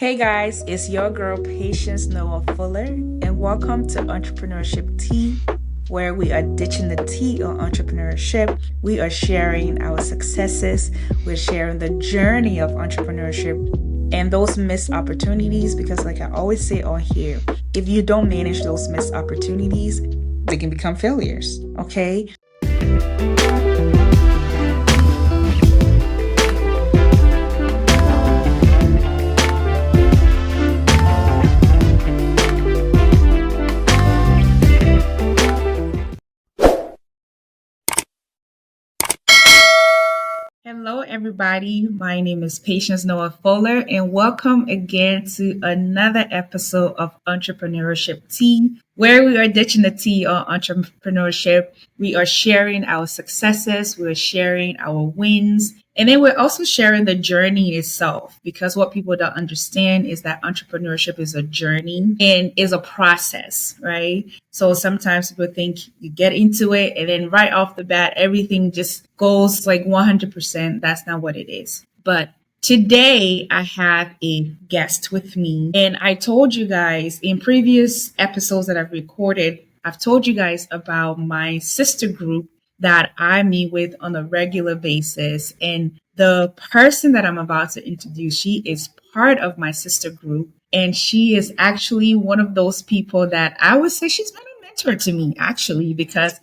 Hey guys, it's your girl Patience Noah Fuller, and welcome to Entrepreneurship Tea, where we are ditching the tea on entrepreneurship. We are sharing our successes, we're sharing the journey of entrepreneurship and those missed opportunities, because like I always say on here, if you don't manage those missed opportunities, they can become failures, okay? Hello, everybody. My name is Patience Noah Fuller, and welcome again to another episode of Entrepreneurship Tea, where we are ditching the tea on entrepreneurship. We are sharing our successes, we're sharing our wins, and then we're also sharing the journey itself, because what people don't understand is that entrepreneurship is a journey and is a process, right? So sometimes people think you get into it and then right off the bat, everything just goes like 100%. That's not what it is. But today I have a guest with me, and I told you guys in previous episodes that I've recorded, I've told you guys about my sister group that I meet with on a regular basis. And the person that I'm about to introduce, she is part of my sister group. And she is actually one of those people that I would say she's been a mentor to me, actually, because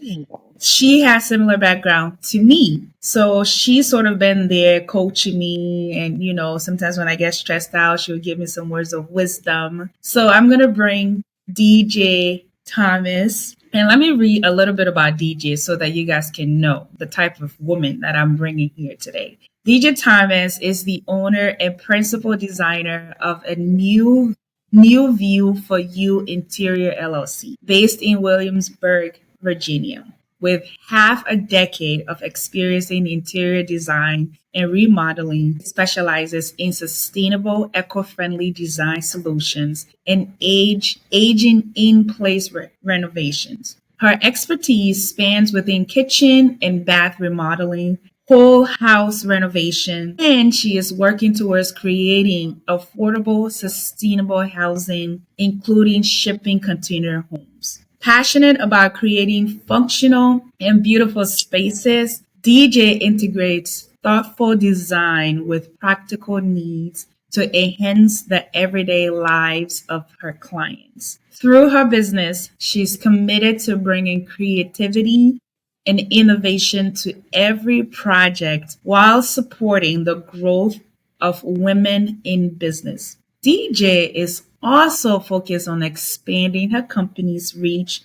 she has similar background to me. So she's sort of been there coaching me. And, sometimes when I get stressed out, she'll give me some words of wisdom. So I'm going to bring DJ Thomas. And let me read a little bit about DJ so that you guys can know the type of woman that I'm bringing here today. DJ Thomas is the owner and principal designer of a New View for You Interior LLC, based in Williamsburg, Virginia. With half a decade of experience in interior design and remodeling, specializes in sustainable, eco-friendly design solutions and aging in place renovations. Her expertise spans within kitchen and bath remodeling, whole house renovation, and she is working towards creating affordable, sustainable housing, including shipping container homes. Passionate about creating functional and beautiful spaces, DJ integrates thoughtful design with practical needs to enhance the everyday lives of her clients. Through her business, she's committed to bringing creativity and innovation to every project while supporting the growth of women in business. DJ is also focused on expanding her company's reach,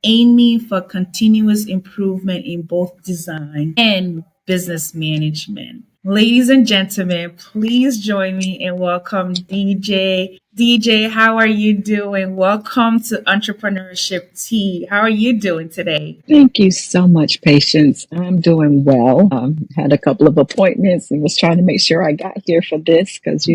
aiming for continuous improvement in both design and business management. Ladies and gentlemen, please join me and welcome DJ. DJ, how are you doing? Welcome to Entrepreneurship Tea. How are you doing today? Thank you so much, Patience. I'm doing well. Had a couple of appointments and was trying to make sure I got here for this because,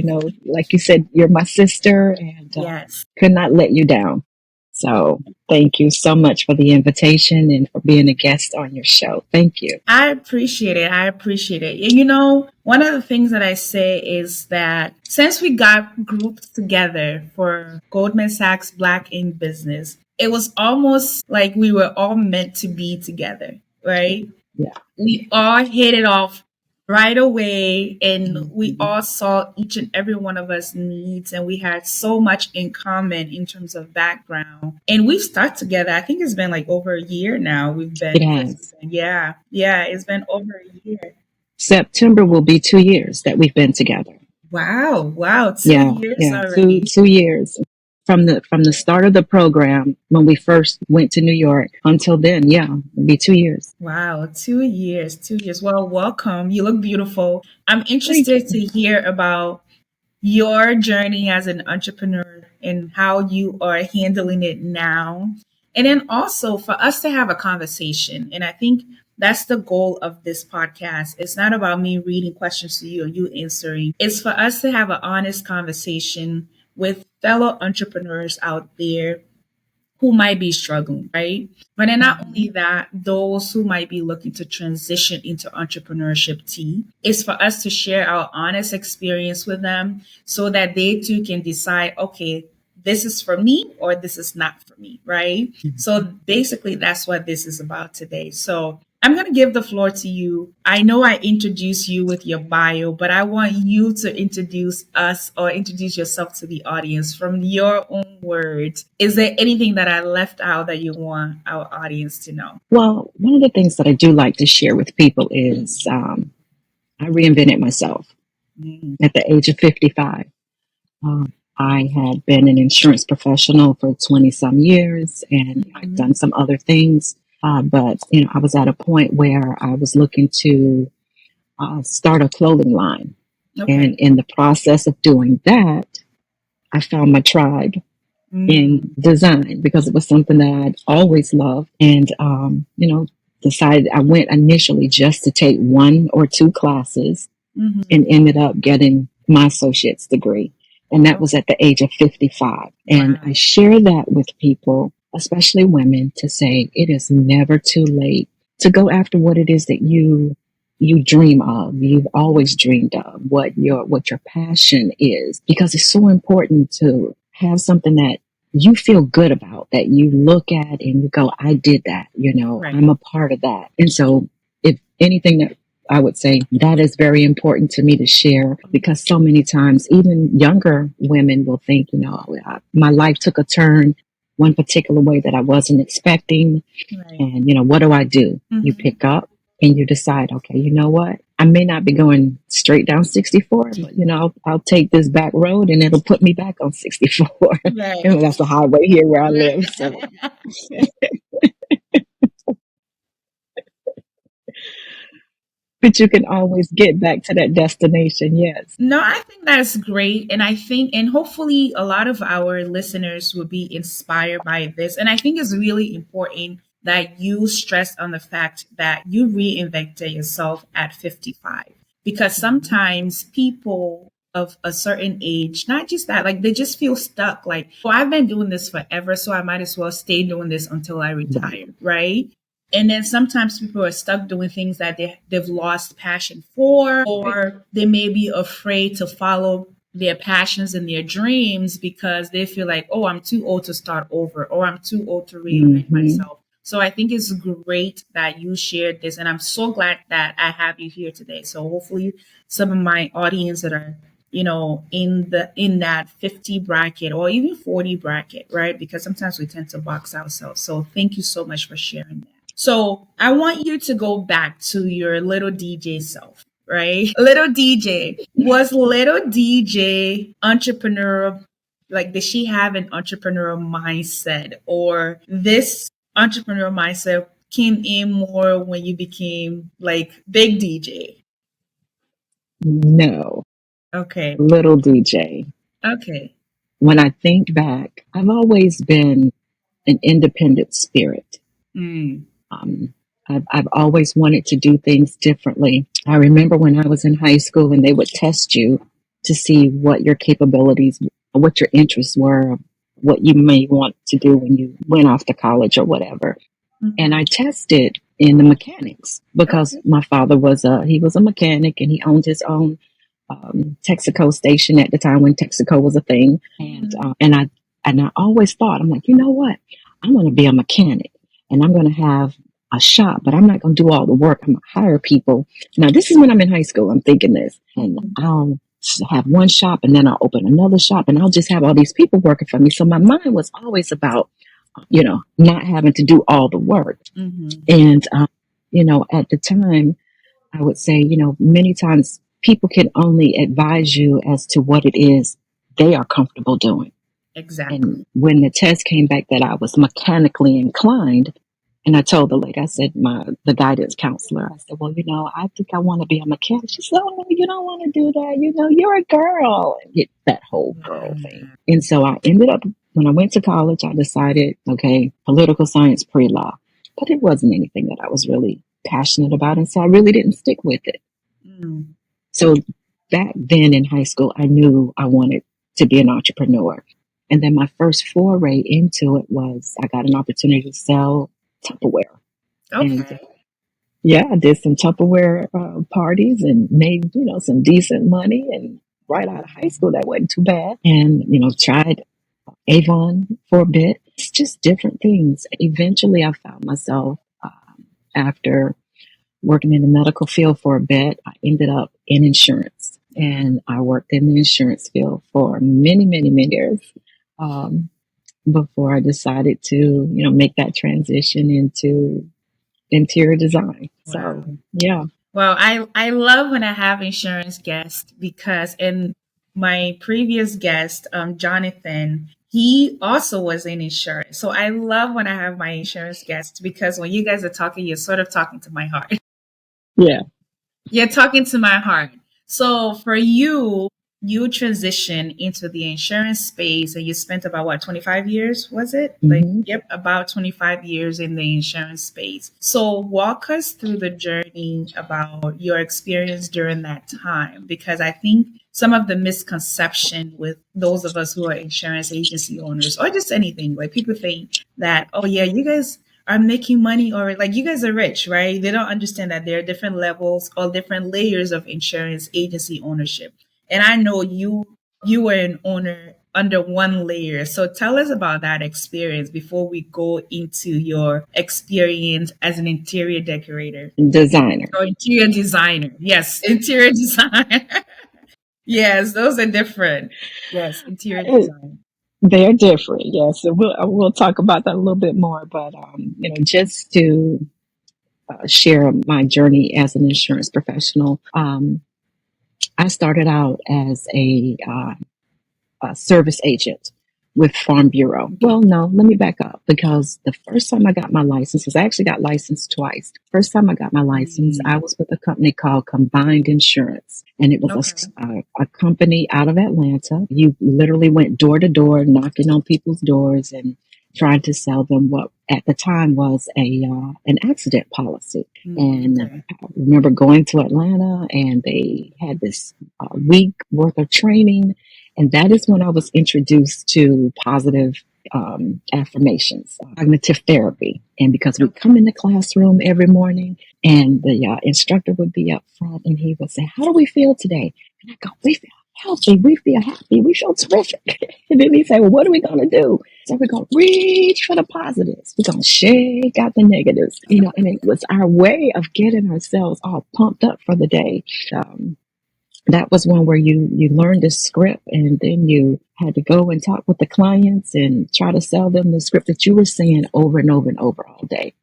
like you said, you're my sister and Yes. could not let you down. So thank you so much for the invitation and for being a guest on your show. Thank you. I appreciate it. One of the things that I say is that since we got grouped together for Goldman Sachs Black in Business, it was almost like we were all meant to be together, right? Yeah. We all hit it off right away, and we all saw each and every one of us needs, and we had so much in common in terms of background. And we've stuck together. I think it's been like over a year now. We've been, It has. yeah, it's been over a year. September will be 2 years that we've been together. Wow, 2 Yeah, years yeah, already. 2 years from the start of the program when we first went to New York until then. Yeah, it'll be 2 years. Wow, 2 years, 2 years. Well, welcome. You look beautiful. I'm Thank interested to you. hear about your journey as an entrepreneur and how you are handling it now. And then also for us to have a conversation. And I think that's the goal of this podcast. It's not about me reading questions to you and you answering. It's for us to have an honest conversation with fellow entrepreneurs out there who might be struggling, right? But then not only Mhm. that, those who might be looking to transition into entrepreneurship tea is for us to share our honest experience with them so that they too can decide, okay, this is for me or this is not for me, right? So basically, that's what this is about today. So I'm going to give the floor to you. I know I introduced you with your bio, but I want you to introduce us or introduce yourself to the audience from your own words. Is there anything that I left out that you want our audience to know? Well, one of the things that I do like to share with people is I reinvented myself Mm, at the age of 55. Um, I had been an insurance professional for 20 some years and I'd mhm. done some other things. But, I was at a point where I was looking to start a clothing line. And Okay. in the process of doing that, I found my tribe Mm, in design because it was something that I'd always loved. And, decided I went initially just to take one or two classes mhm. and ended up getting my associate's degree. And that was Okay. at the age of 55. And I Wow. share that with people, especially women, to say it is never too late to go after what it is that you dream of, you've always dreamed of, what your passion is, because it's so important to have something that you feel good about, that you look at and you go, I did that, Right. I'm a part of that. And so if anything that I would say that is very important to me to share because so many times, even younger women will think, my life took a turn one particular way that I wasn't expecting. Right. And, what do I do? You Mhm. pick up and you decide, okay, you know what? I may not be going straight down 64, but, I'll take this back road and it'll put me back on 64. Right. That's the highway here where I live. So, Right. but you can always get back to that destination. Yes. No, I think that's great. And I think, and hopefully, a lot of our listeners will be inspired by this. And I think it's really important that you stress on the fact that you reinvented yourself at 55. Because Mhm. sometimes people of a certain age, not just that, like they just feel stuck. Like, oh, I've been doing this forever, so I might as well stay doing this until I Right. retire, right? And then sometimes people are stuck doing things that they've lost passion for, Right. or they may be afraid to follow their passions and their dreams because they feel like, oh, I'm too old to start over, or I'm too old to reinvent Hmm. myself. So I think it's great that you shared this. And I'm so glad that I have you here today. So hopefully some of my audience that are in that 50 bracket or even 40 bracket, right? Because sometimes we tend to box ourselves. So thank you so much for sharing that. So I want you to go back to your little DJ self, right? Little DJ. Was little DJ entrepreneur, like did she have an entrepreneurial mindset, or this entrepreneurial mindset came in more when you became like big DJ? No, Okay. little DJ. Okay. When I think back, I've always been an independent spirit. Mm. Um, I've always wanted to do things differently. I remember when I was in high school and they would test you to see what your capabilities, what your interests were, what you may want to do when you went off to college or whatever. And Mhm. I tested in the mechanics because Okay. my father was a mechanic and he owned his own Texaco station at the time when Texaco was a thing. And Mhm. I always thought, I'm like, you know what? I'm going to be a mechanic and I'm going to have a shop, but I'm not going to do all the work. I'm going to hire people. Now, this is when I'm in high school. I'm thinking this, and Mhm. I'll have one shop and then I'll open another shop and I'll just have all these people working for me. So my mind was always about, not having to do all the work. Mhm. And, at the time, I would say, many times people can only advise you as to what it is they are comfortable doing. Exactly. And when the test came back that I was mechanically inclined, and I told the lady, I said, the guidance counselor, I said, well, I think I want to be a mechanic. She said, oh, no, you don't want to do that. You're a girl. And that whole girl thing. Yeah. And so I ended up, when I went to college, I decided, okay, political science pre-law. But it wasn't anything that I was really passionate about. And so I really didn't stick with it. Mm. So back then in high school, I knew I wanted to be an entrepreneur. And then my first foray into it was I got an opportunity to sell Tupperware. And Okay. yeah, I did some Tupperware parties and made, some decent money. And right out of high school, that wasn't too bad. And, tried Avon for a bit. It's just different things. Eventually, I found myself after working in the medical field for a bit. I ended up in insurance, and I worked in the insurance field for many, many, many years before I decided to, make that transition into interior design. Wow. So, yeah. Well, I love when I have insurance guests because in my previous guest, Jonathan, he also was in insurance. So I love when I have my insurance guests because when you guys are talking, you're sort of talking to my heart. Yeah. You're talking to my heart. So for you, you transition into the insurance space and you spent about what, 25 years, was it? Like, hmm yep, about 25 years in the insurance space. So walk us through the journey about your experience during that time, because I think some of the misconception with those of us who are insurance agency owners or just anything, like people think that, oh yeah, you guys are making money or like you guys are rich, right? They don't understand that there are different levels or different layers of insurance agency ownership. And I know you were an owner under one layer. So tell us about that experience before we go into your experience as an interior decorator Designer. or interior designer. Yes, interior design. Yes, those are different. Yes, interior It- design. They're different, yes. So we'll talk about that a little bit more. But just to share my journey as an insurance professional, I started out as a service agent with Farm Bureau. Well, no, let me back up because the first time I got my license, because I actually got licensed twice. First time I got my license, Mm, I was with a company called Combined Insurance, and it was okay. a company out of Atlanta. You literally went door to door, knocking on people's doors and trying to sell them what at the time was a an accident policy. Mm, And okay. I remember going to Atlanta, and they had this week worth of training, and that is when I was introduced to positive affirmations, cognitive therapy. And because we Okay. come in the classroom every morning, and the instructor would be up front and he would say, "How do we feel today?" And I go, "We feel healthy, we feel happy, we feel terrific." And then he said, "Well, what are we going to do?" So we're going to reach for the positives. We're going to shake out the negatives, and it was our way of getting ourselves all pumped up for the day. Um, that was one where you learned the script, and then you had to go and talk with the clients and try to sell them the script that you were saying over and over and over all day.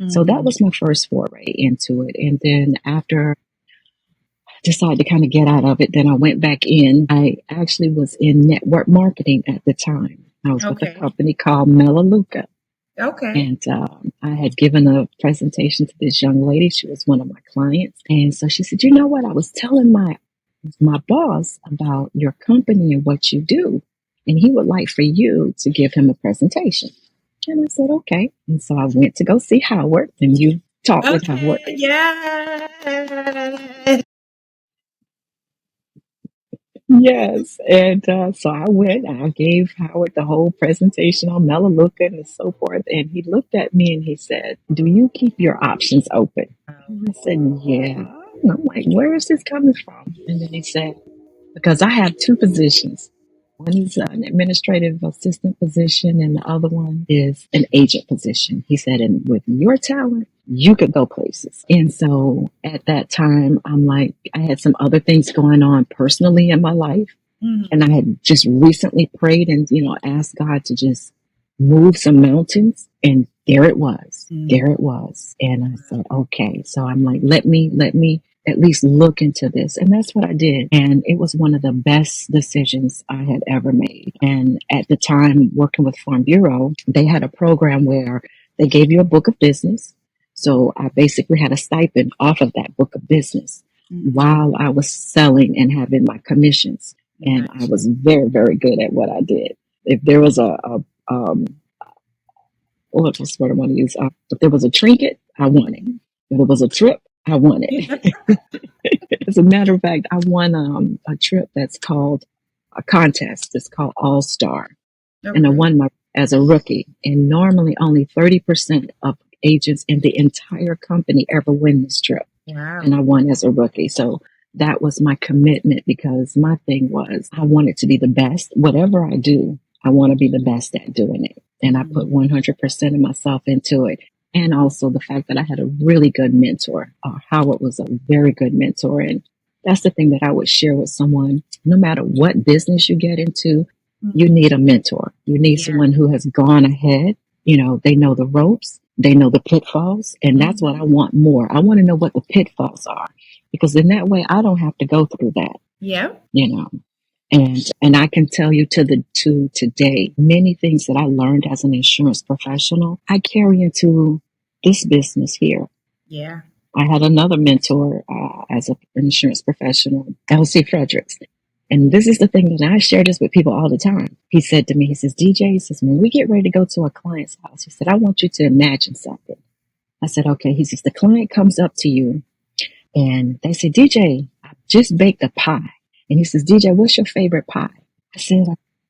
So that Mm, was my first foray into it. And then after I decided to kind of get out of it, then I went back in. I actually was in network marketing at the time. I was with a okay. company called Melaleuca. Okay. And I had given a presentation to this young lady. She was one of my clients. And so she said, "You know what? I was telling my boss about your company and what you do. And he would like for you to give him a presentation." And I said, "Okay." And so I went to go see Howard, and you talked with Howard. Okay. Yeah. Yes. And so I went and I gave Howard the whole presentation on Melaleuca and so forth. And he looked at me and he said, "Do you keep your options open?" And I said, "Yeah." And I'm like, "Where is this coming from?" And then he said, "Because I have two positions. One is an administrative assistant position, and the other one is an agent position." He said, "And with your talent, you could go places." And so at that time, I'm like, I had some other things going on personally in my life. And I Mhm. had just recently prayed and, asked God to just move some mountains. And there it was. There Mm. it was. And I said, "Okay." So I'm like, let me at least look into this. And that's what I did. And it was one of the best decisions I had ever made. And at the time, working with Farm Bureau, they had a program where they gave you a book of business. So I basically had a stipend off of that book of business Mm. while I was selling and having my commissions. And I Gotcha. was very, very good at what I did. If there was what was what I want to use? If there was a trinket, I won it. If there was a trip, I won it. As a matter of fact, I won a trip that's called a contest. It's called All Star. and I Okay. won my as a rookie. And normally only 30% of agents in the entire company ever win this trip. And Wow. I won as a rookie. So that was my commitment because my thing was I wanted to be the best. Whatever I do, I want to be the best at doing it. And I put Mhm. 100% of myself into it. And also the fact that I had a really good mentor. Howard was a very good mentor. And that's the thing that I would share with someone. No matter what business you get into, you Mhm. need a mentor. You need Yeah. someone who has gone ahead. You know, they know the ropes, they know the pitfalls, and that's what I Mhm. want more. I want to know what the pitfalls are because in that way I don't have to go through that, Yeah. you know. And I can tell you to today, many things that I learned as an insurance professional, I carry into this business here. Yeah. I had another mentor as an insurance professional, L.C. Fredericks. And this is the thing that I share this with people all the time. He said to me, he says, DJ, he says, when we get ready to go to a client's house, he said, I want you to imagine something. I said, okay. He says, the client comes up to you and they say, DJ, I just baked a pie. And he says, DJ, what's your favorite pie? I said,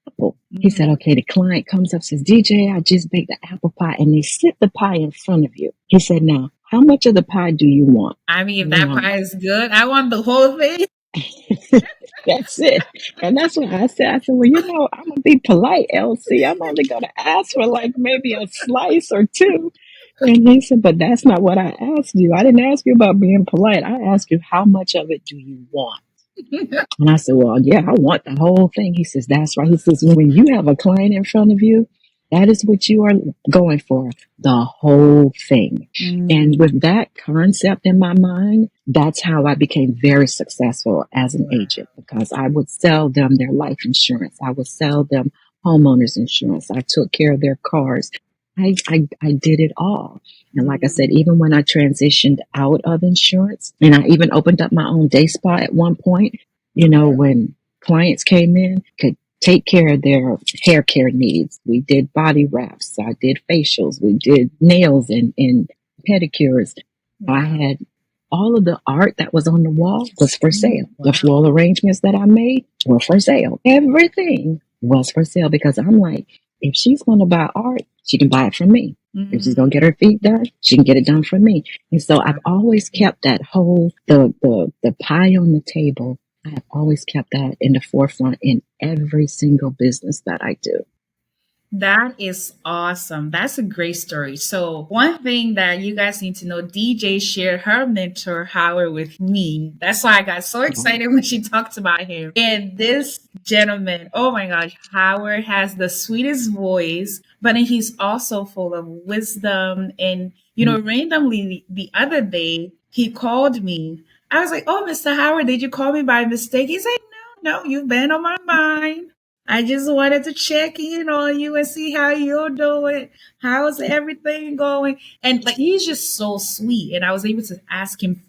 apple. He said, Mhm. okay. The client comes up, says, DJ, I just baked the apple pie. And they sit the pie in front of you. He said, now, how much of the pie do you want? I mean, if You that know, pie is good, I want the whole thing. that's it. And that's what I said. I said, well, you know, I'm going to be polite, LC. I'm only going to ask for like maybe a slice or two. And he said, but that's not what I asked you. I didn't ask you about being polite. I asked you, how much of it do you want? And I said, well, yeah, I want the whole thing. He says, that's right. He says, when you have a client in front of you, that is what you are going for, the whole thing. And Mm. with that concept in my mind, that's how I became very successful as an agent because I would sell them their life insurance. I would sell them homeowners insurance. I took care of their cars. I did it all. And like I said, Mm. even when I transitioned out of insurance and I even opened up my own day spa at one point, you know, Okay. when clients came in, could take care of their hair care needs. We did body wraps. I did facials. We did nails and pedicures. I Wow. had all of the art that was on the wall was for sale. The Wow. floral arrangements that I made were for sale. Everything was for sale because I'm like, if she's going to buy art, she can buy it from me. If she's gonna get Mm. her feet done, she can get it done from me. And so Wow. I've always kept that whole the pie on the table. I have always kept that in the forefront in every single business that I do. That is awesome. That's a great story. So, one thing that you guys need to know, DJ shared her mentor, Howard, with me. That's why I got so Wow. excited when she talked about him. And this gentleman, oh my gosh, Howard has the sweetest voice, but he's also full of wisdom. And, randomly the other day, he called me. I was like, oh, Mr. Howard, did you call me by mistake? He said, no, you've been on my mind. I just wanted to check in on you and see how you're doing. How's everything going? And like he's just so sweet. And I was able to ask him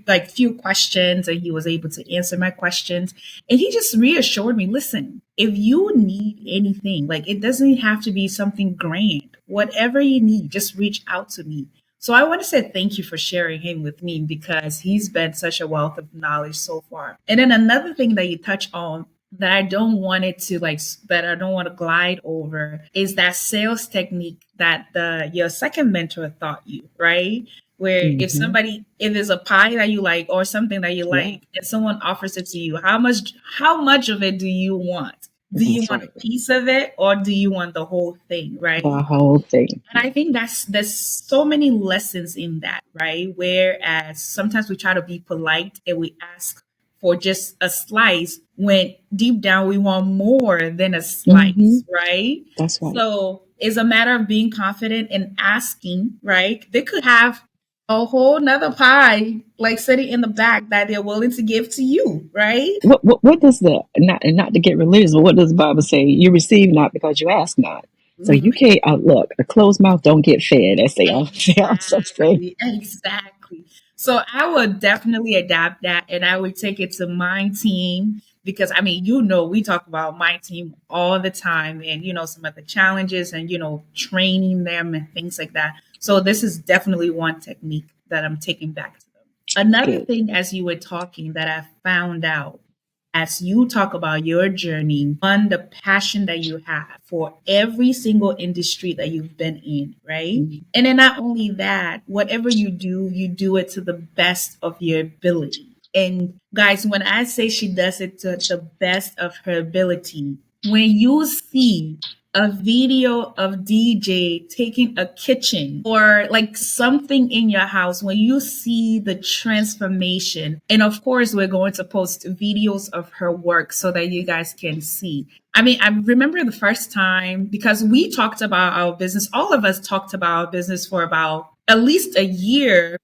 like few questions, and he was able to answer my questions. And he just reassured me, listen, if you need anything, like it doesn't have to be something grand. Whatever you need, just reach out to me. So I want to say thank you for sharing him with me because he's been such a wealth of knowledge so far. And then another thing that you touch on that I don't want it to that I don't want to glide over is that sales technique that the your second mentor taught you, right? Where Mm-hmm. if there's a pie that you like or something that you Yeah, like and someone offers it to you, how much of it do you want? Do you that's want right. a piece of it or do you want the whole thing, The right? whole thing. And I think there's so many lessons in that, right? Whereas sometimes we try to be polite and we ask for just a slice when deep down we want more than a Mm-hmm. slice, right? That's right. So it's a matter of being confident and asking, right? They could have a whole nother pie like sitting in the back that they're willing to give to you, right? What does the not to get religious, but what does the Bible say? You receive not because you ask not. So you can't look. A closed mouth don't get fed, as they also say. Exactly, exactly. So I would definitely adapt that and I would take it to my team because I mean, we talk about my team all the time and some of the challenges and training them and things like that. So this is definitely one technique that I'm taking back to them. Another Good. thing as you were talking that I found out as you talk about your journey on the passion that you have for every single industry that you've been in, right? Mhm. And then not only that, whatever you do it to the best of your ability. And guys, when I say she does it to the best of her ability, when you see a video of DJ taking a kitchen or like something in your house, when you see the transformation, and of course, we're going to post videos of her work so that you guys can see. I mean, I remember the first time because we talked about our business, all of us talked about our business for about at least a year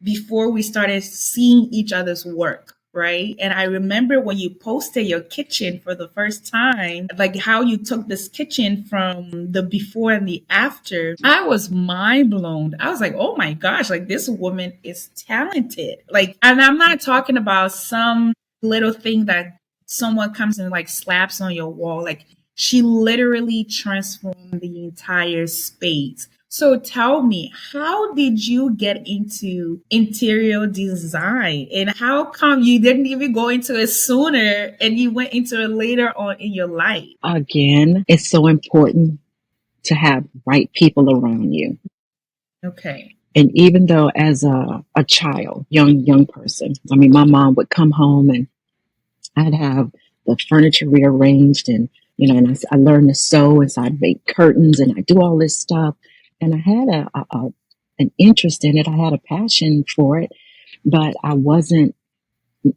before we started seeing each other's work. Right. And I remember when you posted your kitchen for the first time, like how you took this kitchen from the before and the after, I was mind blown. I was like, oh my gosh, like this woman is talented. Like, and I'm not talking about some little thing that someone comes and like slaps on your wall. Like, she literally transformed the entire space. So tell me, how did you get into interior design? And how come you didn't even go into it sooner and you went into it later on in your life? Again, it's so important to have right people around you. Okay. And even though as a child, young person, I mean, my mom would come home and I'd have the furniture rearranged and, and I learned to sew and so I'd make curtains and I do all this stuff. And I had an interest in it. I had a passion for it, but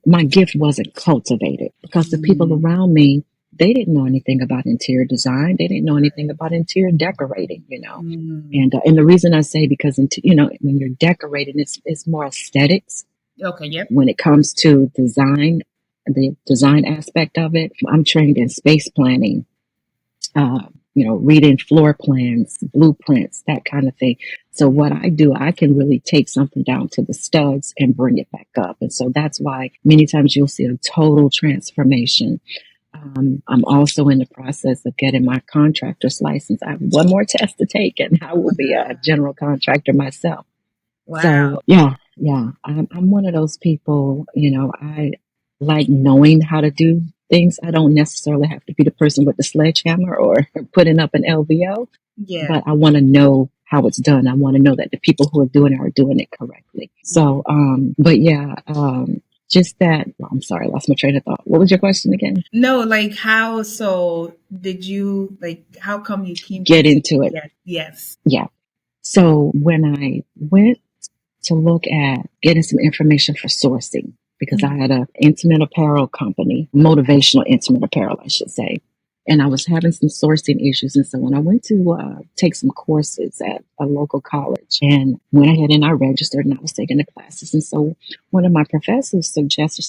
my gift wasn't cultivated because the people around me, they didn't know anything about interior design. They didn't know anything about interior decorating, And the reason I say because, when you're decorating, it's more aesthetics. Okay. Yep. When it comes to design, the design aspect of it, I'm trained in space planning, reading floor plans, blueprints, that kind of thing. So what I do, I can really take something down to the studs and bring it back up. And so that's why many times you'll see a total transformation. I'm also in the process of getting my contractor's license. I have one more test to take and I will be a general contractor myself. Wow. So yeah. I'm one of those people, I like knowing how to do things. I don't necessarily have to be the person with the sledgehammer or putting up an LVO, Yeah. but I want to know how it's done. I want to know that the people who are doing it correctly. So, just that. Well, I'm sorry, I lost my train of thought. What was your question again? No, like how, so did you, like, how come you came Get into it? Yes. Yeah. So when I went to look at getting some information for sourcing, because I had an intimate apparel company, motivational intimate apparel, I should say. And I was having some sourcing issues. And so when I went to take some courses at a local college and went ahead and I registered and I was taking the classes. And so one of my professors suggested,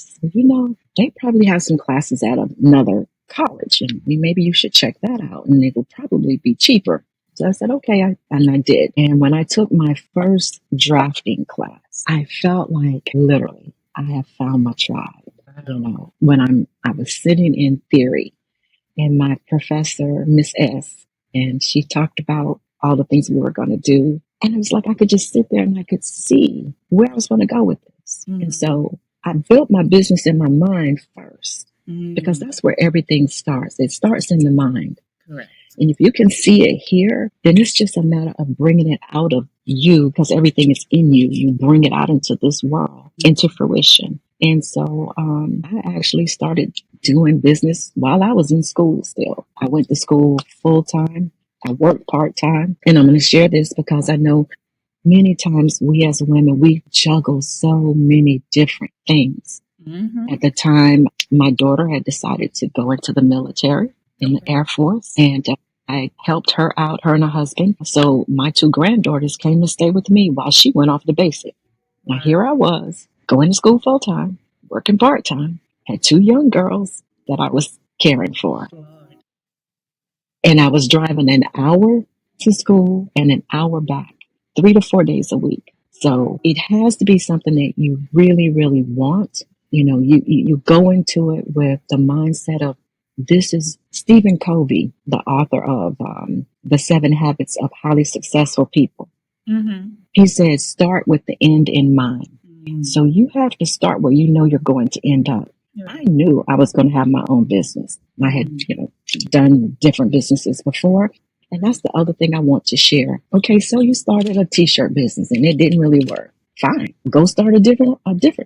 they probably have some classes at another college and maybe you should check that out and it will probably be cheaper. So I said, okay, and I did. And when I took my first drafting class, I felt like literally I have found my tribe. When I was sitting in theory and my professor, Miss S, and she talked about all the things we were going to do. And it was like I could just sit there and I could see where I was going to go with this. And so I built my business in my mind first because that's where everything starts. It starts in the mind. Correct. And if you can see it here, then it's just a matter of bringing it out of you because everything is in you. You bring it out into this world, into fruition. And so I actually started doing business while I was in school still. I went to school full time. I worked part time. And I'm going to share this because I know many times we as women, we juggle so many different things. At the time, my daughter had decided to go into the military. In the Air Force, and I helped her out, her and her husband. So my two granddaughters came to stay with me while she went off to basic. Now here I was, going to school full time, working part time, had two young girls that I was caring for. And I was driving an hour to school and an hour back, 3 to 4 days a week. So it has to be something that you really, really want. You go into it with the mindset of, this is Stephen Covey, the author of The 7 Habits of Highly Successful People. He says, start with the end in mind. So you have to start where you know you're going to end up. I Right. knew I was going to have my own business. I had, Mhm. done different businesses before. And that's the other thing I want to share. Okay, so you started a t-shirt business and it didn't really work. Fine. Go start a different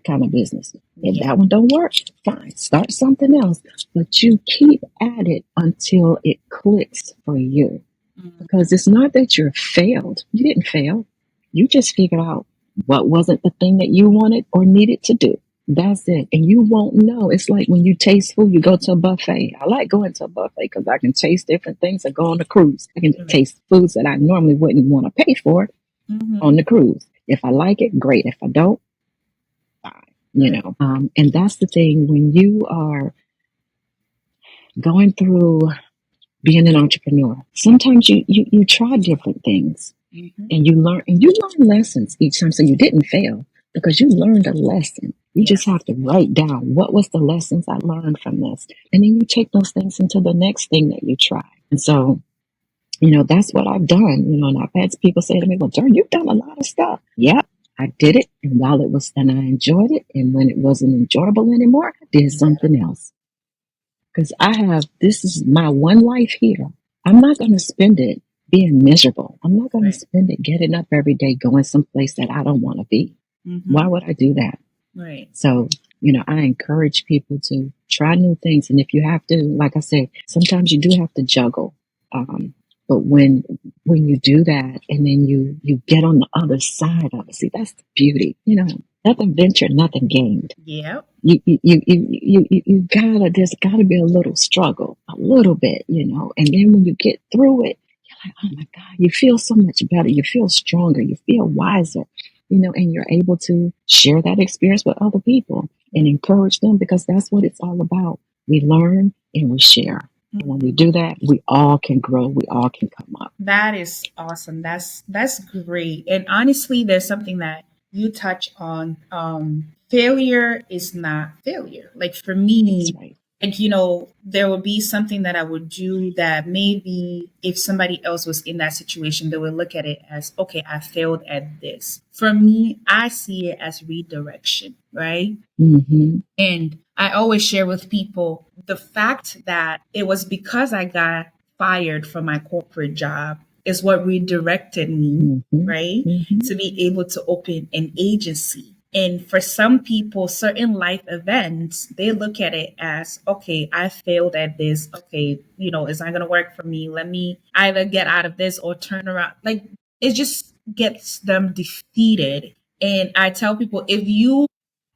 kind of business. If Yeah. that one don't work, fine. Start something else. But you keep at it until it clicks for you. Mhm. Because it's not that you failed. You didn't fail. You just figured out what wasn't the thing that you wanted or needed to do. That's it. And you won't know. It's like when you taste food, you go to a buffet. I like going to a buffet because I can taste different things. I go on a cruise. I can Right. taste foods that I normally wouldn't want to pay for Mhm. on the cruise. If I like it, great. If I don't, fine. Right. And that's the thing when you are going through being an entrepreneur. Sometimes you try different things Mhm. and you learn lessons each time. So you didn't fail because you learned a lesson. You Yeah. just have to write down what was the lessons I learned from this. And then you take those things into the next thing that you try. And so, that's what I've done, and I've had people say to me, well, Jordan, you've done a lot of stuff. Yep, I did it. And while and I enjoyed it. And when it wasn't enjoyable anymore, I did Yeah. something else. Because this is my one life here. I'm not going to spend it being miserable. I'm not going to Right. spend it getting up every day going someplace that I don't want to be. Why Mhm. would I do that? Right. So, I encourage people to try new things. And if you have to, like I said, sometimes you do have to juggle. Um, but when you do that and then you get on the other side of it, see, that's the beauty. Nothing ventured, nothing gained. Yep. You gotta, there's gotta be a little struggle, a little bit, and then when you get through it, you're like, oh my God, you feel so much better. You feel stronger. You feel wiser, and you're able to share that experience with other people and encourage them because that's what it's all about. We learn and we share. And when we Mhm. do that, we all can grow. We all can come up. That is awesome. That's great. And honestly, there's something that you touch on. Failure is not failure. Like for That's me, right. like there would be something that I would do that maybe if somebody else was in that situation, they would look at it as, okay, I failed at this. For me, I see it as redirection, right? Mm-hmm. And I always share with people the fact that it was because I got fired from my corporate job is what redirected me, Mm-hmm. right? Mm-hmm. To be able to open an agency. And for some people, certain life events, they look at it as, okay, I failed at this. Okay, it's not going to work for me. Let me either get out of this or turn around. Like it just gets them defeated. And I tell people, if you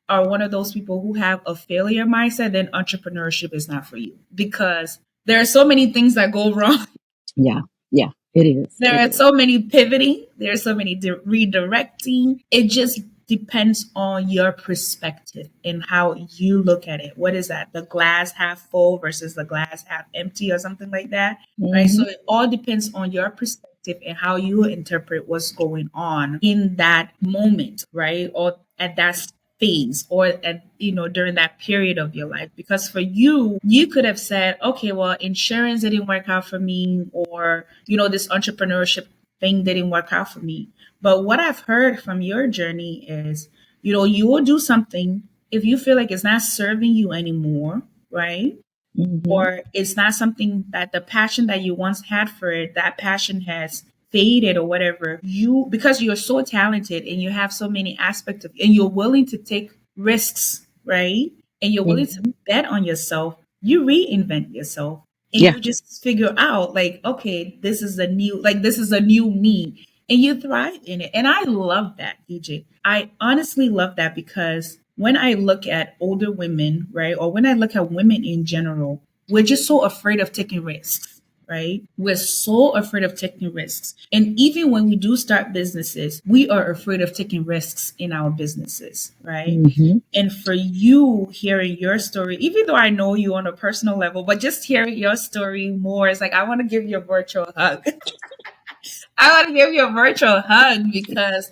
are one of those people who have a failure mindset, then entrepreneurship is not for you because there are so many things that go wrong. Yeah. Yeah. It is. There It are is. so many pivoting, there are so many redirecting. It just depends on your perspective and how you look at it. What is that? The glass half full versus the glass half empty or something like that, right? So Mm-hmm. it all depends on your perspective and how you interpret what's going on in that moment, right? Or at that phase or at during that period of your life, because for you could have said, okay, well, insurance didn't work out for me, or this entrepreneurship thing didn't work out for me. But what I've heard from your journey is, you will do something if you feel like it's not serving you anymore, right? Mm-hmm. Or it's not something that the passion that you once had for it, that passion has faded or whatever, because you're so talented and you have so many aspects of, and you're willing to take risks, right? And you're willing to Mm-hmm. bet on yourself, you reinvent yourself and Yeah. you just figure out like, okay, this is a new me, and you thrive in it. And I love that, DJ. I honestly love that because when I look at older women, right, or when I look at women in general, we're just so afraid of taking risks, right? We're so afraid of taking risks. And even when we do start businesses, we are afraid of taking risks in our businesses, right? Mm-hmm. And for you hearing your story, even though I know you on a personal level, but just hearing your story more, it's like I want to give you a virtual hug. I want to give you a virtual hug because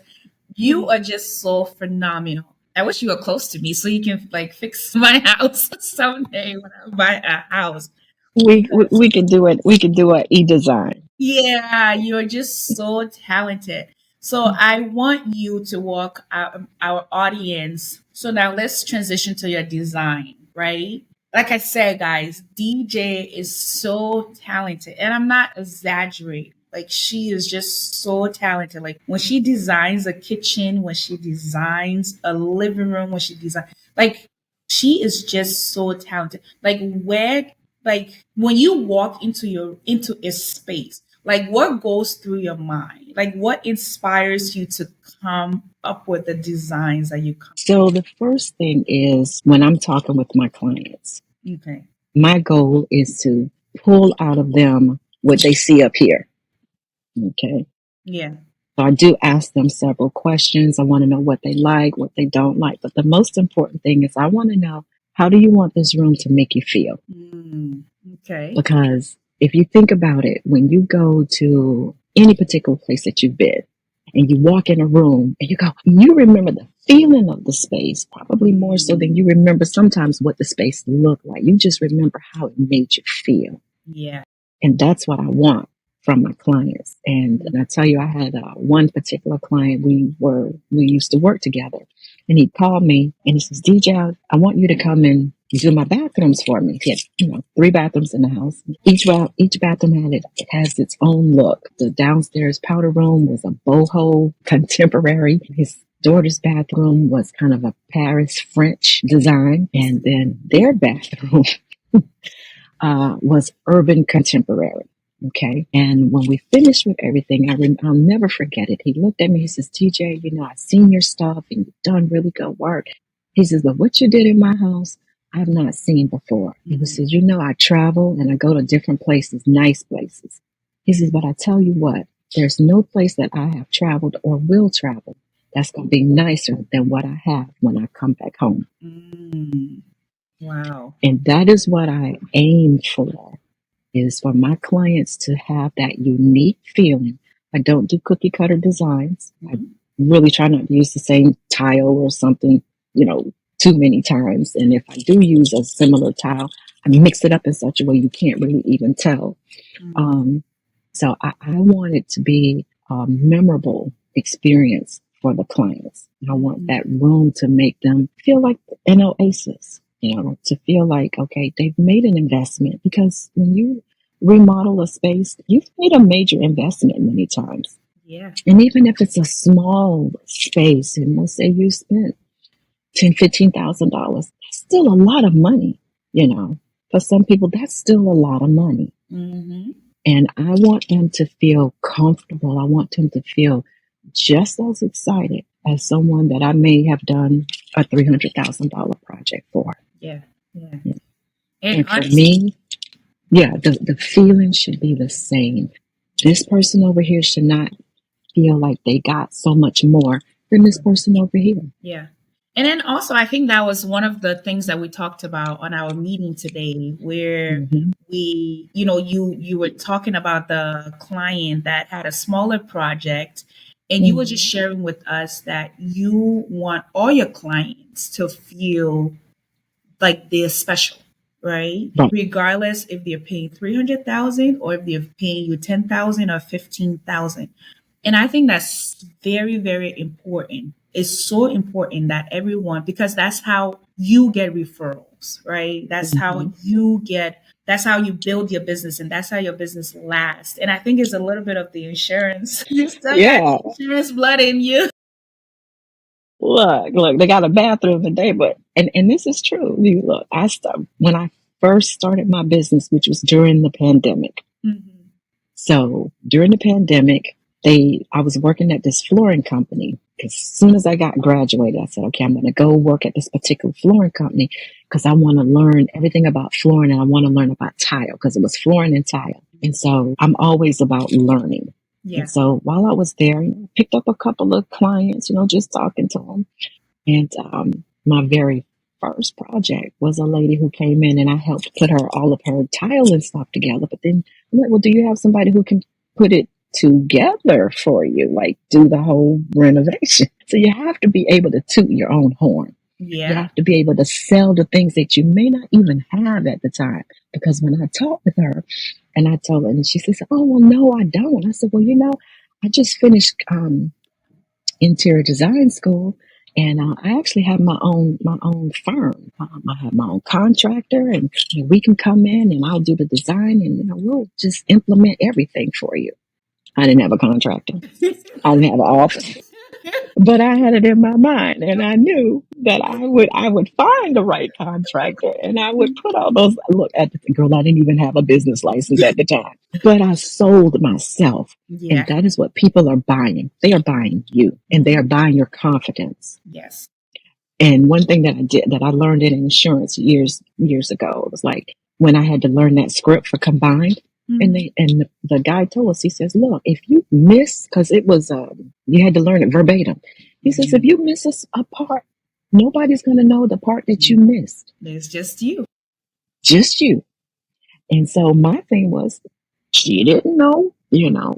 you are just so phenomenal. I wish you were close to me so you can like fix my house someday when I buy a house. Because We could do it. We could do a e-design. yeah, you're just so talented. So I want you to walk our audience. So now let's transition to your design. right? Like I said, guys, DJ is so talented, and I'm not exaggerating. Like, she is just so talented. Like, when she designs a kitchen, when she designs a living room, when she designs, like, she is just so talented. Like, where, like, when you walk into a space, like, what goes through your mind? Like, what inspires you to come up with the designs that you come? So the first thing is when I'm talking with my clients, Okay. my goal is to pull out of them what they see up here. Okay. Yeah. So I do ask them several questions. I want to know what they like, what they don't like. But the most important thing is I want to know, how do you want this room to make you feel? Okay. Because if you think about it, when you go to any particular place that you've been and you walk in a room and you go, you remember the feeling of the space, probably more so than you remember sometimes what the space looked like. You just remember how it made you feel. Yeah. And that's what I want from my clients. And I tell you, I had one particular client, we used to work together, and he called me and he says, DJ, I want you to come and do my bathrooms for me. He had, 3 bathrooms in the house. Each bathroom it has its own look. The downstairs powder room was a boho contemporary. His daughter's bathroom was kind of a Paris French design, and then their bathroom was urban contemporary. Okay. And when we finished with everything, I'll never forget it. He looked at me, he says, TJ, I've seen your stuff and you've done really good work. He says, but what you did in my house, I've not seen before. And he says, I travel and I go to different places, nice places. He says, but I tell you what, there's no place that I have traveled or will travel that's going to be nicer than what I have when I come back home. Wow. And that is what I aim for, is for my clients to have that unique feeling. I don't do cookie cutter designs. I really try not to use the same tile or something, too many times. And if I do use a similar tile, I mix it up in such a way you can't really even tell. So I want it to be a memorable experience for the clients. I want that room to make them feel like an oasis, to feel like, okay, they've made an investment, because when you remodel a space, you've made a major investment many times. Yeah. And even if it's a small space, and let's say you spent $10,000-$15,000, that's still a lot of money, For some people, that's still a lot of money. And I want them to feel comfortable. I want them to feel just as excited as someone that I may have done a $300,000 project for. Yeah. And for me, the feeling should be the same. This person over here should not feel like they got so much more than this person over here. Yeah. And then also, I think that was one of the things that we talked about on our meeting today, where we, you were talking about the client that had a smaller project, and you were just sharing with us that you want all your clients to feel like they're special, right? Regardless if they're paying 300,000 or if they're paying you 10,000 or 15,000. And I think that's very, very important. It's so important that everyone, because that's how you get referrals, right? That's how that's how you build your business, and that's how your business lasts. And I think it's a little bit of the insurance. You still got insurance blood in you. Look, they got a bathroom today, and this is true. Look, when I first started my business, which was during the pandemic. So during the pandemic, I was working at this flooring company. As soon as I got graduated, I said, okay, I'm going to go work at this particular flooring company because I want to learn everything about flooring, and I want to learn about tile, because it was flooring and tile. And so I'm always about learning. Yeah. And so while I was there, I picked up a couple of clients, just talking to them. And my very first project was a lady who came in, and I helped put all of her tile and stuff together. But then I'm like, well, do you have somebody who can put it together for you, like do the whole renovation? So you have to be able to toot your own horn. Yeah. You have to be able to sell the things that you may not even have at the time. Because when I talked with her and I told her, and she says, oh, well, no, I don't. I said, well, I just finished interior design school, And I actually have my own firm. I have my own contractor, and we can come in and I'll do the design, and we'll just implement everything for you. I didn't have a contractor. I didn't have an office, but I had it in my mind, and I knew that I would find the right contractor, and I would put all those. Look at the girl. I didn't even have a business license at the time, but I sold myself, and Yeah. that is what people are buying. They are buying you, and they are buying your confidence. Yes. And one thing that I did that I learned in insurance years ago was like when I had to learn that script for combined, and Mhm. the guy told us, he says, look, if you miss, because it was you had to learn it verbatim. He says, if you miss a part, nobody's going to know the part that you missed, It's just you. just you. And so my thing was, she didn't know,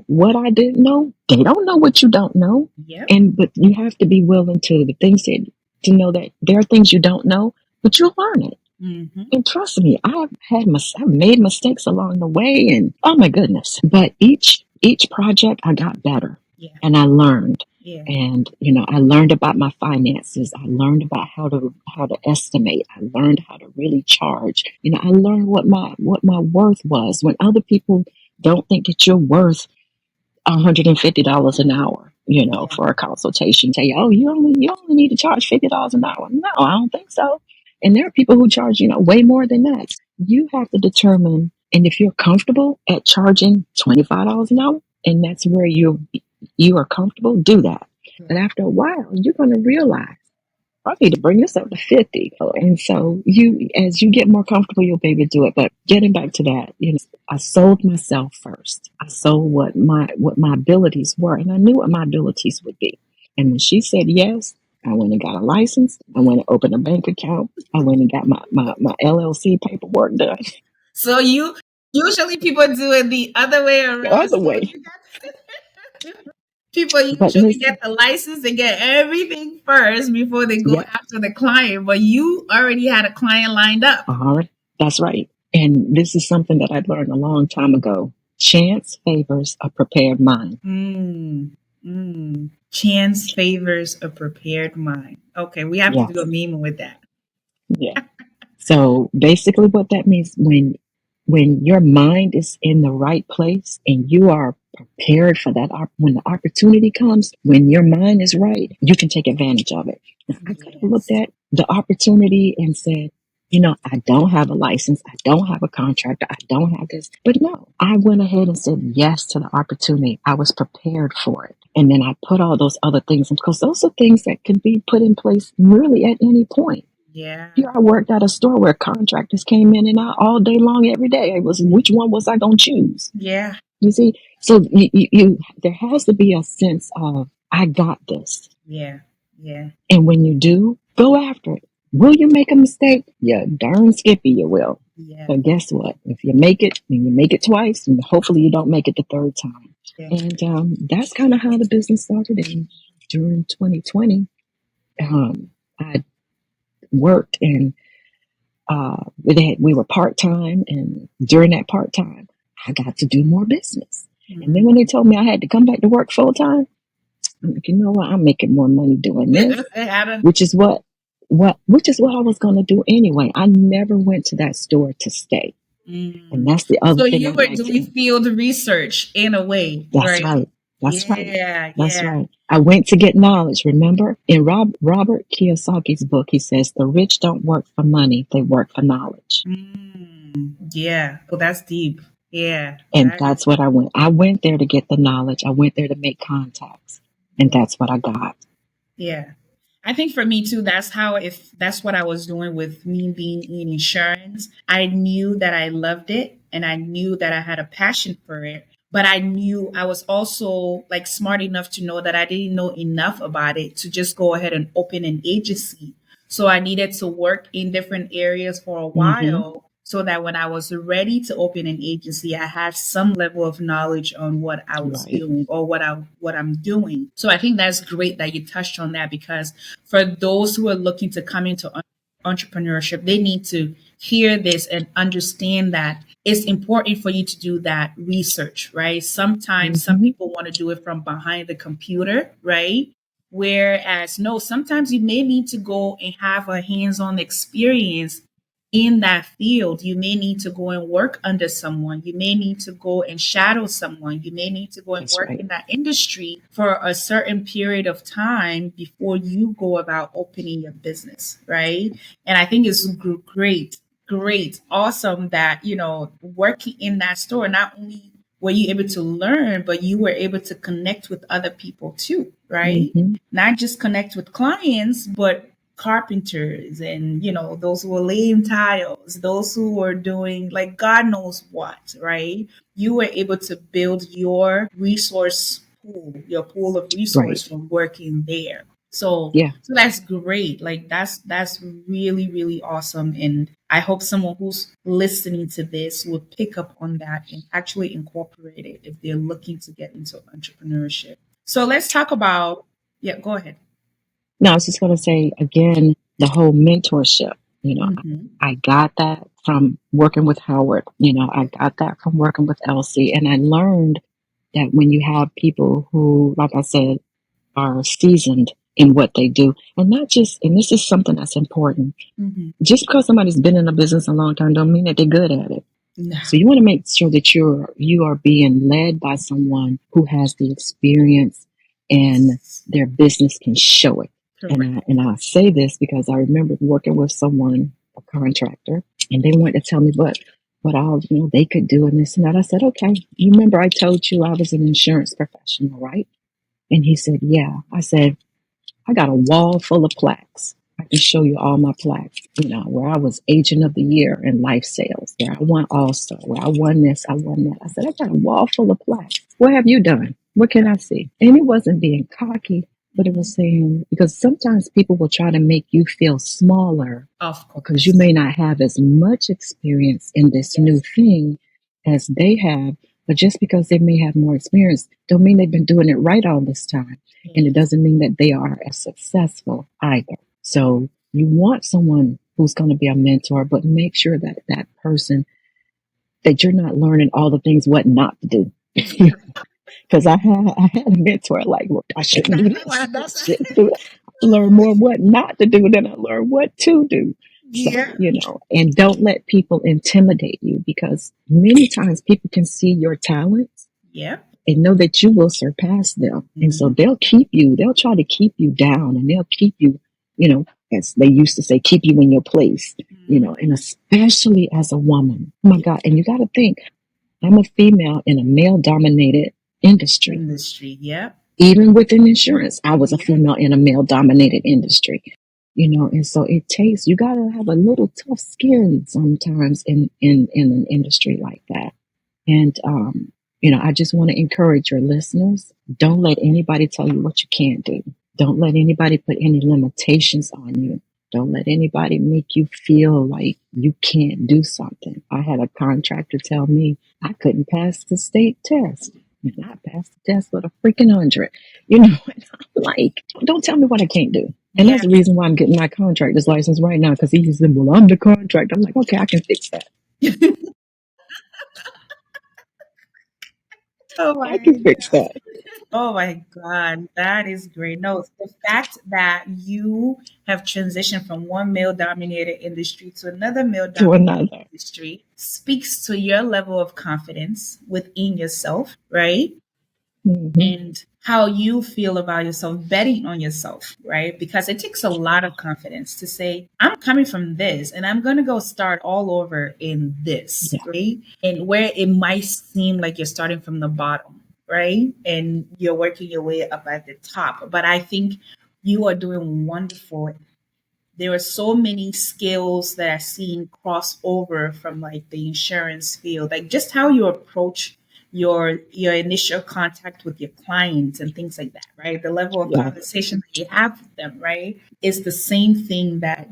what I didn't know. They don't know what you don't know. Yep. But you have to be willing to the things that to know that there are things you don't know, but you'll learn it. Mm-hmm. And trust me, I've made mistakes along the way, and oh my goodness. But each project I got better, Yeah. and I learned. Yeah. And I learned about my finances. I learned about how to estimate. I learned how to really charge. I learned what my worth was when other people don't think that you're worth $150 an hour, Yeah. for a consultation. Tell you, oh, you only need to charge $50 an hour. No, I don't think so. And there are people who charge, way more than that. You have to determine, and if you're comfortable at charging $25 an hour, and that's where you are comfortable, do that. But after a while, you're going to realize I need to bring this up to 50. And so as you get more comfortable, you'll be able to do it. But getting back to that, I sold myself first. I sold what my abilities were, and I knew what my abilities would be. And when she said yes, I went and got a license. I went and opened a bank account. I went and got my LLC paperwork done. So you usually people do it the other way The around. other So way. you got people But usually get listen, the license and get everything first before they go yeah, after the client. But you already had a client lined up. all right, that's right. And this is something that I learned a long time ago. Chance favors a prepared mind. Mm, Chance favors a prepared mind. Okay, we have to do a Yes. meme with that. Yeah. So basically what that means, when your mind is in the right place and you are prepared for that when the opportunity comes, when your mind is right, you can take advantage of it. Now, I could have looked Yes. at the opportunity and said, I don't have a license, I don't have a contractor, I don't have this. But no, I went ahead and said yes to the opportunity. I was prepared for it. And then I put all those other things in, because those are things that can be put in place really at any point. Yeah. Here I worked at a store where contractors came in and out all day long, every day. It was, which one was I going to choose? Yeah. You see, so there has to be a sense of I got this, Yeah. Yeah. and when you do, go after it. Will you make a mistake? Yeah, darn skippy, you will. Yeah. But guess what? If you make it, and you make it twice, and hopefully you don't make it the third time. Yeah. And that's kind of how the business started. And during 2020, I worked and we were part time, and during that part time, I got to do more business. And then when they told me I had to come back to work full time, I'm like, you know what? I'm making more money doing this, Adam. which is what I was going to do anyway. I never went to that store to stay, and that's the other So thing you I'd were like doing to. field research in a way, That's right? right. That's right. Yeah. That's Yeah. right. I went to get knowledge. Remember, in Robert Kiyosaki's book, he says the rich don't work for money; they work for knowledge. Yeah. Oh, that's deep. Yeah. And That is. that's what I went. I went there to get the knowledge. I went there to make contacts. And Yeah. that's what I got. Yeah. I think for me too, if that's what I was doing with me being in insurance, I knew that I loved it and I knew that I had a passion for it. But I knew I was also like smart enough to know that I didn't know enough about it to just go ahead and open an agency. So I needed to work in different areas for a Mm-hmm. while so that when I was ready to open an agency, I had some level of knowledge on what I was Right. doing or what I'm doing. So I think that's great that you touched on that because for those who are looking to come into entrepreneurship, they need to hear this and understand that it's important for you to do that research, right? Sometimes some Mm-hmm. people want to do it from behind the computer, right? Whereas, no, sometimes you may need to go and have a hands on experience in that field. You may need to go and work under someone. You may need to go and shadow someone. You may need to go and That's work right. in that industry for a certain period of time before you go about opening your business, right? And I think it's great, awesome that, working in that store, not only were you able to learn, but you were able to connect with other people too, right? Hmm. Not just connect with clients, but carpenters and, those who were laying tiles, those who were doing like God knows what, right? You were able to build your resource pool, your pool of Right. resource from working there. Yeah. So that's great. Like that's really, really awesome. And I hope someone who's listening to this will pick up on that and actually incorporate it if they're looking to get into entrepreneurship. So let's talk about, yeah, go ahead. No, I was just going to say again, the whole mentorship. Hmm. I got that from working with Howard. I got that from working with Elsie, and I learned that when you have people who, like I said, are seasoned in what they do, and not just, and this is something that's important. Hmm. Just because somebody's been in a business a long time, don't mean that they're good at it. No. So you want to make sure that you are being led by someone who has the experience and Yes. their business can show it. Correct. And I say this because I remember working with someone, a contractor, and they wanted to tell me what all they could do and this and that. I said, okay, you remember I told you I was an insurance professional, right? And he said, yeah. I said, I got a wall full of plaques. I can show you all my plaques, where I was agent of the year in life sales, where I won All-Star, where I won this, I won that. I said, I got a wall full of plaques. What have you done? What can I see? And it wasn't being cocky, but it was saying, because sometimes people will try to make you feel smaller Of because you course. may not have as much experience in this new thing as they have. But just because they may have more experience, don't mean they've been doing it right all this time. And it Yes. doesn't mean that they are as successful either. So you want someone who's going to be a mentor, but make sure that that person, that you're not learning all the things what not to do. Because I had a mentor like, well, I shouldn't do this. Well, I that's shouldn't do it. I learned more what not to do than I learned what to do. yeah. So, and don't let people intimidate you because many times people can see your talents Yeah. and know that you will surpass them. And so Hmm. they'll try to keep you down and they'll keep you, as they used to say, keep you in your place, and especially as a woman. Oh my God. And you got to think, I'm a female in a male dominated industry. Industry. Yeah. Even within insurance, I was a Yeah. female in a male dominated industry. And so you got to have a little tough skin sometimes in an industry like that. And, I just want to encourage your listeners. Don't let anybody tell you what you can't do. Don't let anybody put any limitations on you. Don't let anybody make you feel like you can't do something. I had a contractor tell me I couldn't pass the state test. And I passed the test with a freaking 100. And I'm like, don't tell me what I can't do. And Yeah. that's the reason why I'm getting my contractor's license right now, because he said, well, I'm the contractor. I'm like, okay, I can fix that. Oh I my can fix that. Oh my God, that is great. No, the fact that you have transitioned from one male dominated industry to another male To dominated another. industry speaks to your level of confidence within yourself, right? Hmm. And how you feel about yourself, betting on yourself, right? Because it takes a lot of confidence to say, I'm coming from this and I'm going to go start all over in this, Yeah, right? And where it might seem like you're starting from the bottom, right? And you're working your way up at the top. But I think you are doing wonderful. There are so many skills that are seen cross over from like the insurance field, like just how you approach your initial contact with your clients and things like that, right? The level of yeah, conversation that you have with them, right, is the same thing that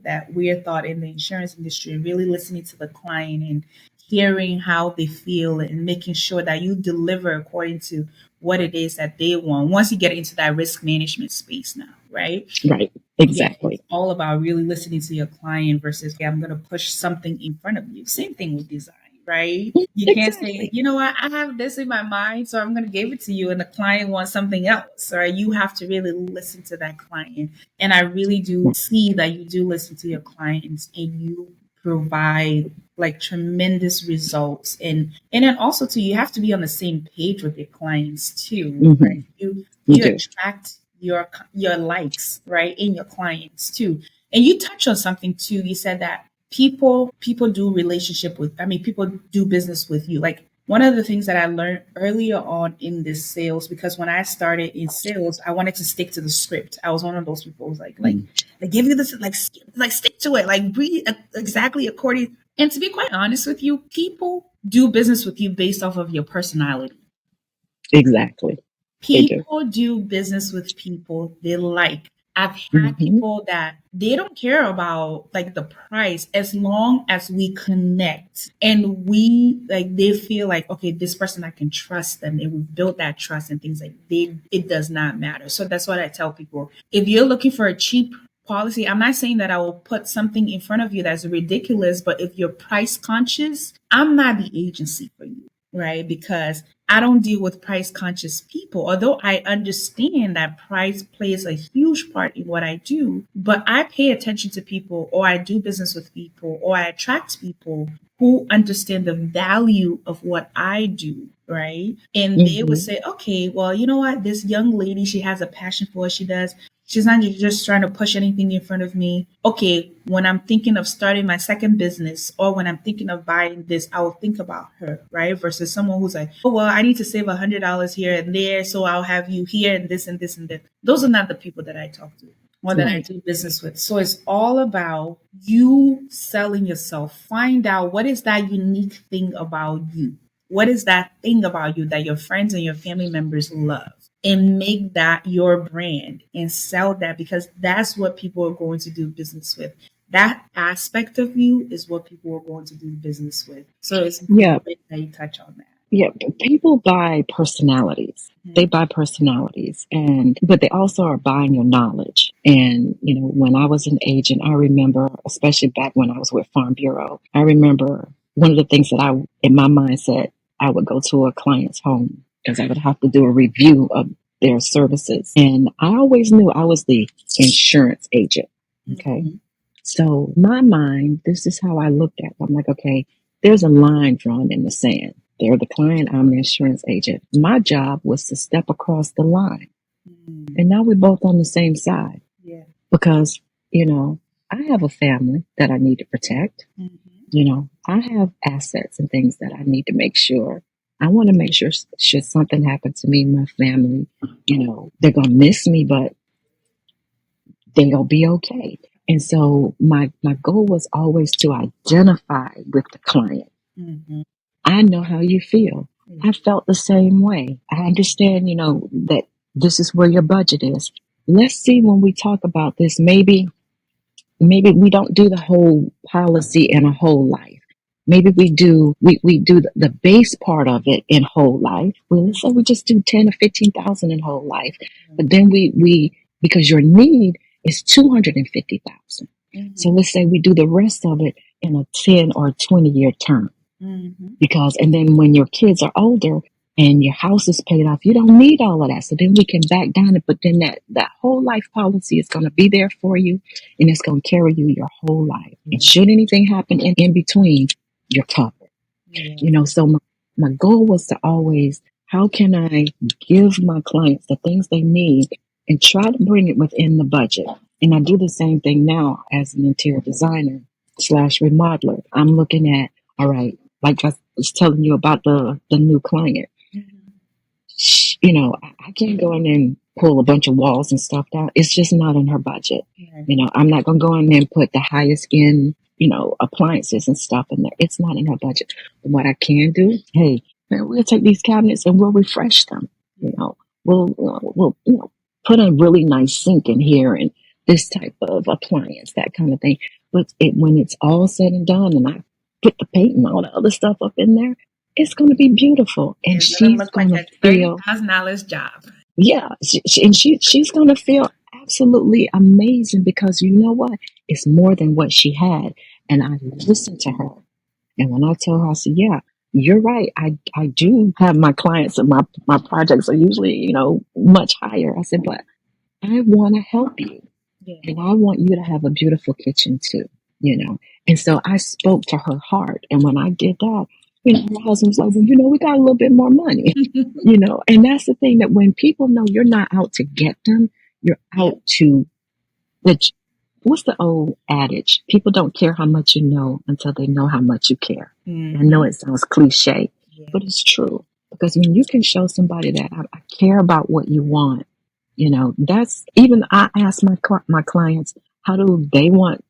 that we're taught in the insurance industry. Really listening to the client and hearing how they feel and making sure that you deliver according to what it is that they want. Once you get into that risk management space now, right? right. Yeah, it's Exactly. all about really listening to your client versus, okay, I'm going to push something in front of you. Same thing with design. right? You can't say, Exactly. you know what, I have this in my mind, so I'm going to give it to you, and the client wants something else, right? You have to really listen to that client. And I really do see that you do listen to your clients and you provide like tremendous results. And then also too, you have to be on the same page with your clients too, right? Hmm. You You do. attract your likes, right, in your clients too. And you touch on something too. You said that people do relationship with, I mean, people do business with you. Like one of the things that I learned earlier on in this sales, because when I started in sales, I wanted to stick to the script. I was one of those people who's like Mm. they give you this, like stick to it, like breathe exactly according. And to be quite honest with you, people do business with you based off of your personality. Exactly. They do. People do business with people they like. I've had Hmm. people that they don't care about like the price as long as we connect and we like they feel like, okay, this person I can trust them and we've built that trust and things like they it does not matter. So that's what I tell people. If you're looking for a cheap policy, I'm not saying that I will put something in front of you that's ridiculous, but if you're price conscious, I'm not the agency for you, right? Because I don't deal with price conscious people, although I understand that price plays a huge part in what I do. But I pay attention to people, or I do business with people, or I attract people who understand the value of what I do, right? And they would Hmm. say, okay, well, you know what? This young lady, she has a passion for what she does. She's not just trying to push anything in front of me. Okay, when I'm thinking of starting my second business or when I'm thinking of buying this, I will think about her, right? Versus someone who's like, oh, well, I need to save $100 here and there, so I'll have you here and this and this and that. Those are not the people that I talk to or that I Right. do business with. So it's all about you selling yourself. Find out what is that unique thing about you. What is that thing about you that your friends and your family members love? And make that your brand and sell that because that's what people are going to do business with. That aspect of you is what people are going to do business with. So it's Yeah. great that you touch on that. Yeah. People buy personalities. They Mhm. buy personalities, and but they also are buying your knowledge. And when I was an agent, I remember, especially back when I was with Farm Bureau, I remember one of the things that I, in my mindset, I would go to a client's home because I would have to do a review of their services, and I always knew I was the insurance agent. Okay. Mhm. So my mind, this is how I looked at it. I'm like, okay, there's a line drawn in the sand. They're the client, I'm the insurance agent. My job was to step across the line. Mhm. And now we're both on the same side Yeah. because, you know, I have a family that I need to protect. Mhm. I have assets and things that I need to make sure. I want to make sure, should something happen to me, my family, they're going to miss me, but they'll be okay. And so my goal was always to identify with the client. Mhm. I know how you feel. Yeah. I felt the same way. I understand, that this is where your budget is. Let's see when we talk about this. Maybe we don't do the whole policy in a whole life. Maybe we do the base part of it in whole life. Well, let's say we just do 10 or 15,000 in whole life. But then we because your need is 250,000. So Mhm. let's say we do the rest of it in a 10 or 20-year term. Mhm. Because and then when your kids are older and your house is paid off, you don't need all of that. So then we can back down it. But then that whole life policy is going to be there for you, and it's going to carry you your whole life. And Yeah. should anything happen in between, you're covered. Yeah. So my goal was to always, how can I give my clients the things they need and try to bring it within the budget? And I do the same thing now as an interior designer slash remodeler. I'm looking at, all right, like I was telling you about the new client. Mhm. I can't go in there and pull a bunch of walls and stuff down. It's just not in her budget. Right. I'm not going to go in there and put the highest end, appliances and stuff in there. It's not in her budget. But what I can do, hey, man, we'll take these cabinets and we'll refresh them. You Yeah. know, we'll put a really nice sink in here and this type of appliance, that kind of thing. But when it's all said and done, and I put the paint and all the other stuff up in there, it's going to be beautiful, and It's gonna she's look going like to a feel, $30,000 job. yeah, and she's going to feel absolutely amazing because you know what? It's more than what she had, and I listened to her. And when I told her, I said, yeah, you're right. I do have my clients and my projects are usually, much higher. I said, but I want to help you. Yeah. And I want you to have a beautiful kitchen too, you know. And so I spoke to her heart. And when I did that, her husband was like, well, we got a little bit more money, And that's the thing, that when people know you're not out to get them, you're Yeah. out to, which, what's the old adage? People don't care how much you know until they know how much you care. I know Mm-hmm. it sounds cliche, Yeah. but it's true. Because when you can show somebody that I care about what you want, that's even, I ask my clients, how do they want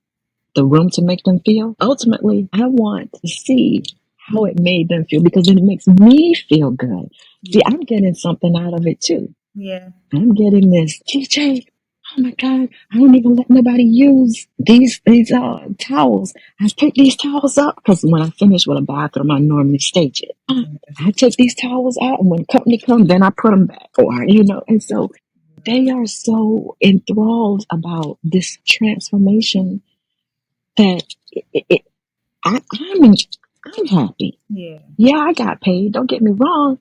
the room to make them feel? Ultimately, I want to see how it made them feel, because then it makes me feel good. See, Yeah. I'm getting something out of it too. Yeah. I'm getting this, TJ. Oh my God, I don't even let nobody use these towels. I pick these towels up because when I finish with a bathroom, I normally stage it. Yes. I take these towels out, and when company comes, then I put them back for her. And so they are so enthralled about this transformation that I'm happy. Yeah. Yeah, I got paid. Don't get me wrong.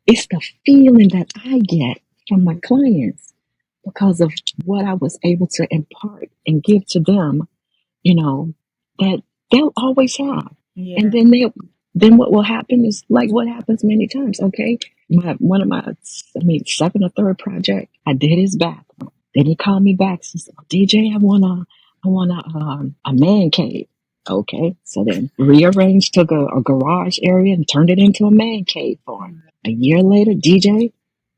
It's the feeling that I get from my Mm. clients because of what I was able to impart and give to them, that they'll always have. And Yeah. then what will happen is like what happens many times. Okay, one of my, second or third project, I did his bathroom. Then he called me back. He said, DJ, I want a man cave. Okay, so then rearranged, took a garage area and turned it into a man cave for him. Mm. A year later, DJ,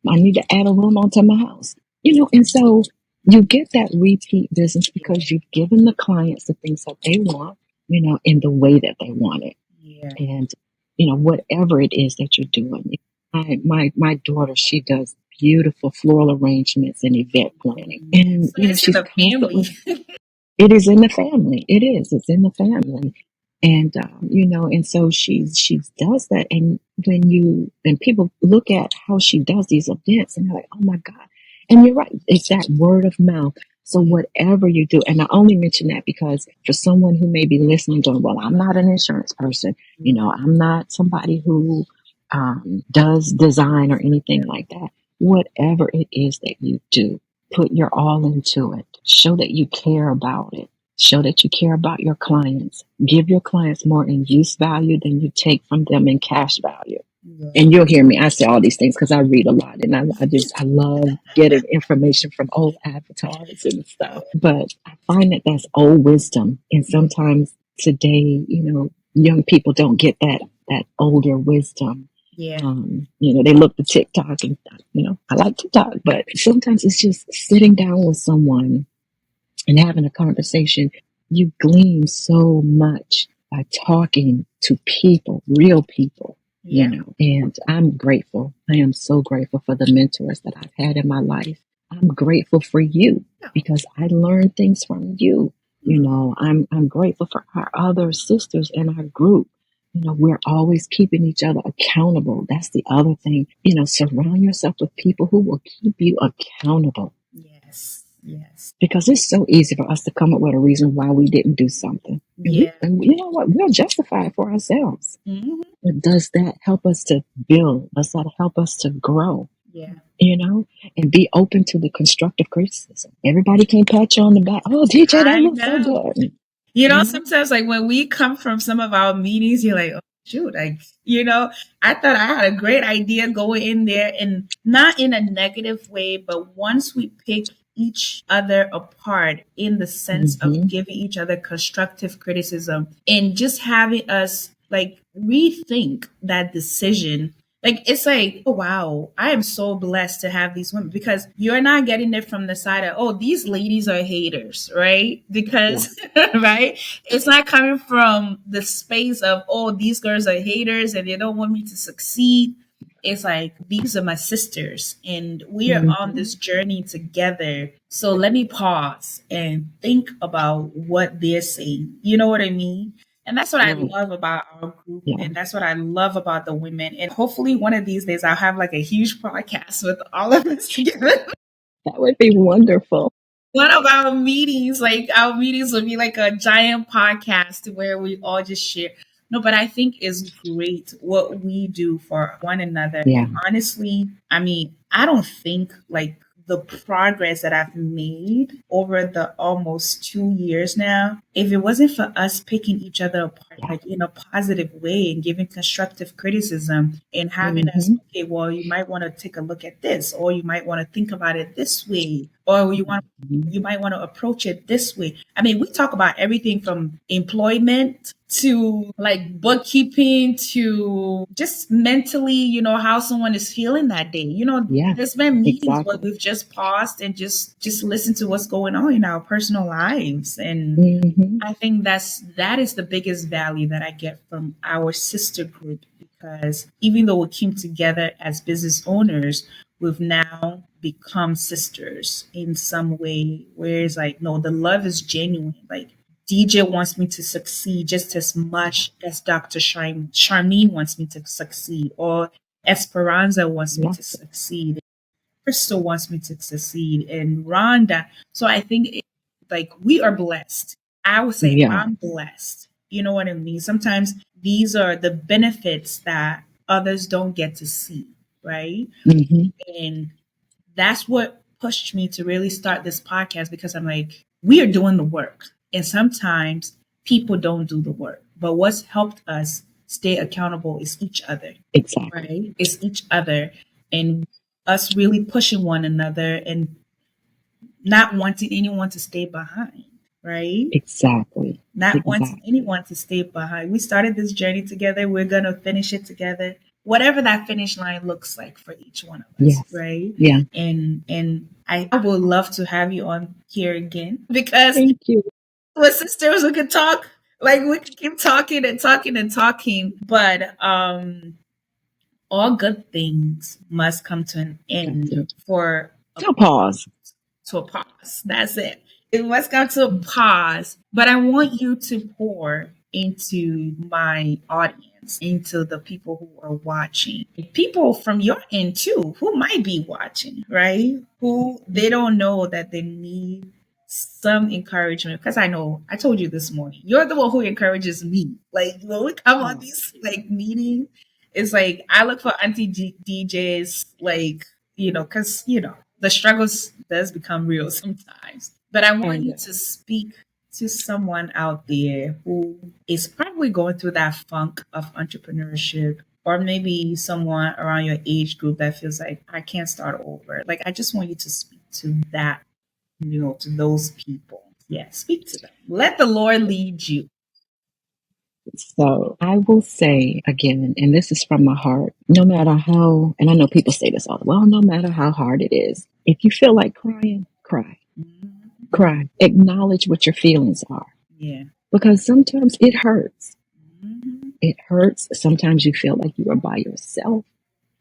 I need to add a room onto my house. And so you get that repeat business Yeah. because you've given the clients the things that they want, in the way that they want it. Yeah. And, whatever it is that you're doing. My daughter, she does beautiful floral arrangements and event planning. Yeah. And, So it's in she's the family. constantly, it is in the family. It is. It's in the family. And and so she does that. And when people look at how she does these events, and they're like, oh my God. And you're right, it's that word of mouth. So Yeah. whatever you do, and I only mention that because for someone who may be listening, going, well, I'm not an insurance person, I'm not somebody who does design or anything like that. Whatever it is that you do, put your all into it. Show that you care about it. Show that you care about your clients. Give your clients more in use value than you take from them in cash value. Yeah. And you'll hear me. I say all these things because I read a lot, and I love getting information from old avatars and stuff. But I find that that's old wisdom, and Yeah. sometimes today, young people don't get that older wisdom. Yeah. They look to TikTok, and I like TikTok, but sometimes it's just sitting down with someone and having a conversation. You glean so much by talking to people, real people, Yeah. and I'm grateful. I am so grateful for the mentors that I've had in my life. I'm grateful for you because I learned things from you. I'm grateful for our other sisters in our group. We're always keeping each other accountable. That's the other thing. Surround yourself with people who will keep you accountable, Yes. Yes. because it's so easy for us to come up with a reason why we didn't do something. Yeah. And you know what? We'll justify it for ourselves. Hmm. But does that help us to build? Does that help us to grow? Yeah. And be open to the constructive criticism. Everybody can pat you on the back. Oh, DJ, that I looks so know. good. You know? Sometimes like when we come from some of our meetings, you're like, oh shoot, I thought I had a great idea going in there, and not in a negative way, but once we pick each other apart in the sense of Mm-hmm. giving each other constructive criticism and just having us like rethink that decision. Like it's like, oh wow, I am so blessed to have these women, because you're not getting it from the side of, oh, these ladies are haters, right? Yeah. Because right? It's not coming from the space of, oh, these girls are haters and they don't want me to succeed. It's like, these are my sisters and we are on Mm-hmm. this journey together. So let me pause and think about what they're saying. You know what I mean? And that's what I Right. love about our group. Yeah. And that's what I love about the women. And hopefully one of these days I'll have like a huge podcast with all of us together. That would be wonderful. One of our meetings will be like a giant podcast where we all just share. No, but I think it's great what we do for one another. Yeah. And honestly, I mean, I don't think like the progress that I've made over the almost 2 years now, if it wasn't for us picking each other apart, Yeah. like in a positive way and giving constructive criticism and having us, Mm-hmm. okay, well, you might want to take a look at this, or you might want to think about it this way, or Mm-hmm. you might want to approach it this way. I mean, we talk about everything from employment to like bookkeeping to just mentally, how someone is feeling that day. Yeah. There's been meetings where Exactly. we've just paused and just listened to what's going on in our personal lives. And Mm-hmm. I think that is the biggest value that I get from our sister group, because even though we came together as business owners, we've now become sisters in some way. Where it's like, no, the love is genuine. Like DJ wants me to succeed just as much as Dr. Charmaine wants me to succeed, or Esperanza wants me Yeah. to succeed. Crystal wants me to succeed, and Rhonda. So I think like we are blessed. I would say Yeah. I'm blessed. You know what I mean? Sometimes these are the benefits that others don't get to see, right? Mm-hmm. And that's what pushed me to really start this podcast, because I'm like, we are doing the work. And sometimes people don't do the work. But what's helped us stay accountable is each other, Exactly. right? It's each other and us really pushing one another and not wanting anyone to stay behind, right? Exactly. Not wanting Exactly. anyone to stay behind. We started this journey together. We're going to finish it together. Whatever that finish line looks like for each one of us, Yes. right? Yeah. And I would love to have you on here again, because Thank you. we're sisters. We could talk, like we could keep talking and talking and talking. But all good things must come to an Got end to. for So pause. to a pause. That's it. It must come to a pause. But I want you to pour into my audience, into the people who are watching, people from your end too, who might be watching, right? Who they don't know that they need some encouragement. Because I know I told you this morning, you're the one who encourages me. Like when we come on Oh, these like meetings, it's like I look for DJs, like, because the struggles does become real sometimes. But I want and you to speak to someone out there who is probably going through that funk of entrepreneurship, or maybe someone around your age group that feels like I can't start over. Like I just want you to speak to that, to those people. Yeah, speak to them. Let the Lord lead you. so I will say again, and this is from my heart, no matter how, and I know people say this all, well, no matter how hard it is, if you feel like crying, cry, Mhm. cry, acknowledge what your feelings are, Yeah. because sometimes it hurts. Mhm. It hurts. Sometimes you feel like you are by yourself.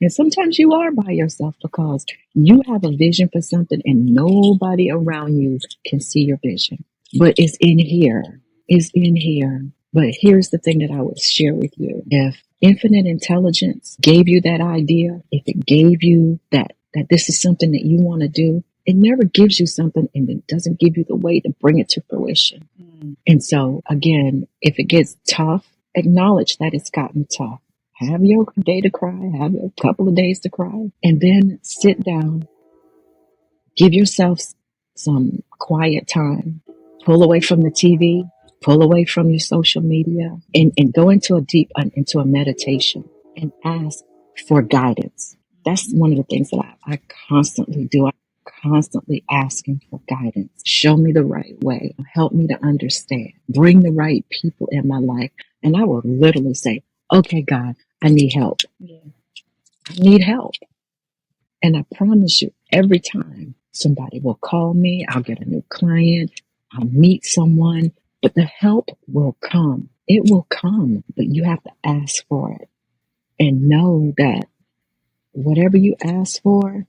And sometimes you are by yourself because you have a vision for something and nobody around you can see your vision. But it's in here. It's in here. But here's the thing that I would share with you. If infinite intelligence gave you that idea, if it gave you that this is something that you want to do, it never gives you something and it doesn't give you the way to bring it to fruition. Mm. And so again, if it gets tough, acknowledge that it's gotten tough. Have your day to cry, have a couple of days to cry, and then sit down, give yourself some quiet time, pull away from the TV, pull away from your social media, and go into into a meditation and ask for guidance. That's one of the things that I constantly do. I constantly asking for guidance. Show me the right way. Help me to understand. Bring the right people in my life. And I will literally say, okay, God, I need help. Yeah. I need help. And I promise you, every time somebody will call me, I'll get a new client, I'll meet someone, but the help will come. It will come, but you have to ask for it and know that whatever you ask for,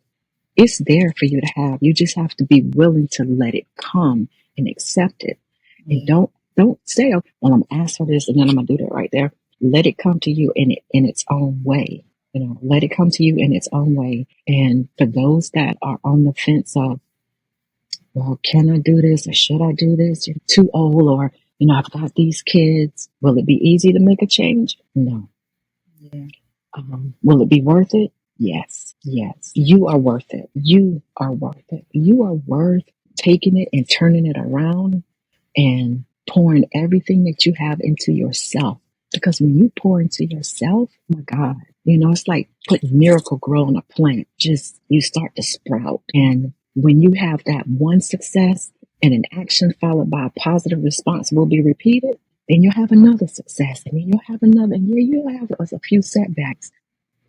it's there for you to have. You just have to be willing to let it come and accept it. And Yeah. don't say, oh, well, I'm asked for this and then I'm gonna do that right there. Let it come to you in its own way. Let it come to you in its own way. And for those that are on the fence of, well, can I do this or should I do this? You're too old, or I've got these kids. Will it be easy to make a change? No. Yeah. Will it be worth it? Yes. Yes. You are worth it. You are worth it. You are worth taking it and turning it around and pouring everything that you have into yourself. Because when you pour into yourself, oh my God, it's like putting Miracle Grow on a plant. Just you start to sprout. And when you have that one success and an action followed by a positive response will be repeated, then you'll have another success. And then you'll have another. And yeah, you'll have a few setbacks.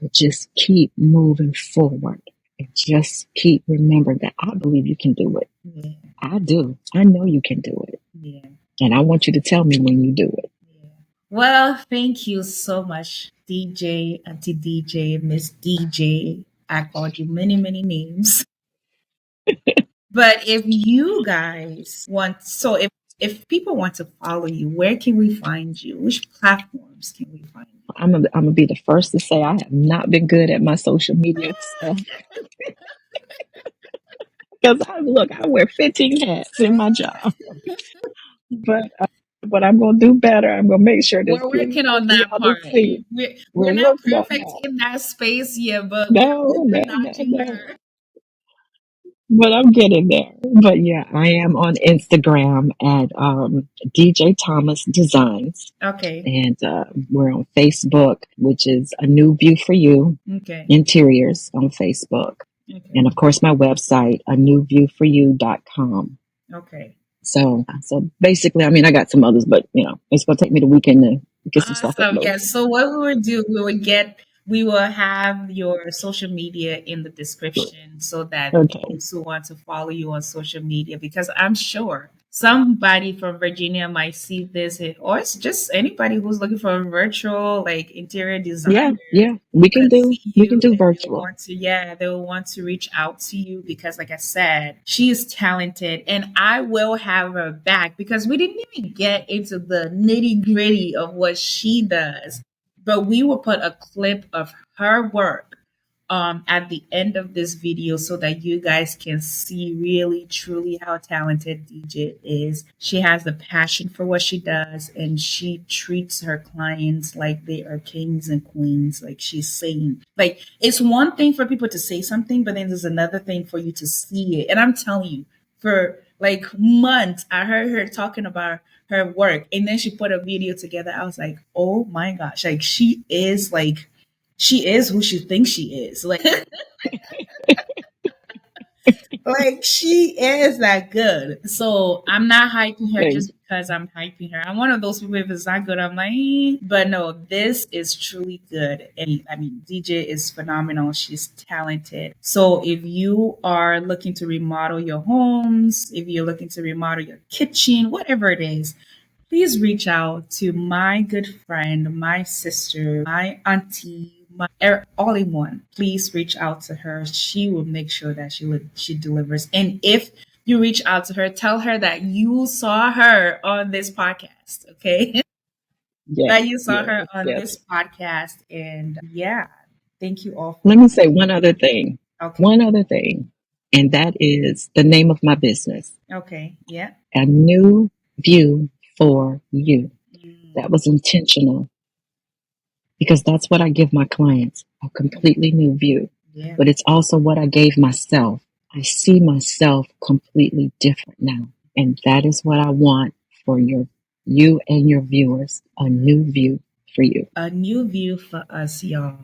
But just keep moving forward. And just keep remembering that I believe you can do it. Yeah. I do. I know you can do it. Yeah. And I want you to tell me when you do it. Yeah. Well, thank you so much, DJ, Auntie DJ, Miss DJ. I called you many, many names. But if you guys want, so if people want to follow you, where can we find you? Which platforms can we find you? I'm gonna be the first to say I have not been good at my social media stuff because I wear 15 hats in my job, but I'm gonna do better. I'm gonna make sure there's We're plenty working of on me that on the part. scene. We're We're not working on perfect that. in that space yet, but No, we're no, no, nudging no. her. But I'm getting there. But yeah, I am on Instagram at DJ Thomas Designs. Okay. And we're on Facebook, which is A New View for You, Okay. Interiors on Facebook. Okay. And of course, my website, anewviewforyou.com. Okay. So basically, I mean, I got some others, but it's going to take me the weekend to get some stuff Awesome. uploaded. Yes. So what we would do, we will have your social media in the description so that Okay. those who want to follow you on social media, because I'm sure somebody from Virginia might see this, or it's just anybody who's looking for a virtual like interior Yeah, designer yeah. We can could do see we can you do and they'll virtual. want to, yeah, they'll want to reach out to you because like I said, she is talented and I will have her back because we didn't even get into the nitty-gritty of what she does, but we will put a clip of her work at the end of this video so that you guys can see really truly how talented DJ is. She has the passion for what she does and she treats her clients like they are kings and queens, like she's saying. Like it's one thing for people to say something, but then there's another thing for you to see it. And I'm telling you, for like months, I heard her talking about her work and then she put a video together. I was like, oh my gosh, like she is who she thinks she is. Like she is that good. So I'm not hyping her Thanks. just because I'm hyping her. I'm one of those people if it's not good, I'm like, "Eh." But no, this is truly good. And I mean, DJ is phenomenal. She's talented. So if you are looking to remodel your homes, if you're looking to remodel your kitchen, whatever it is, please reach out to my good friend, my sister, my auntie, all in one. Please reach out to her. She will make sure that she delivers. And if you reach out to her, tell her that you saw her on this podcast. Okay, that Yes, you saw yes, her on yes. this podcast. And yeah, thank you all for Let me say one other thing. okay, One other thing. And that is the name of my business. okay, yeah. A New View for You. Mm, That was intentional because that's what I give my clients, a completely new view. yeah. But it's also what I gave myself. I see myself completely different now. And that is what I want for you and your viewers, a new view for you. A new view for us, y'all.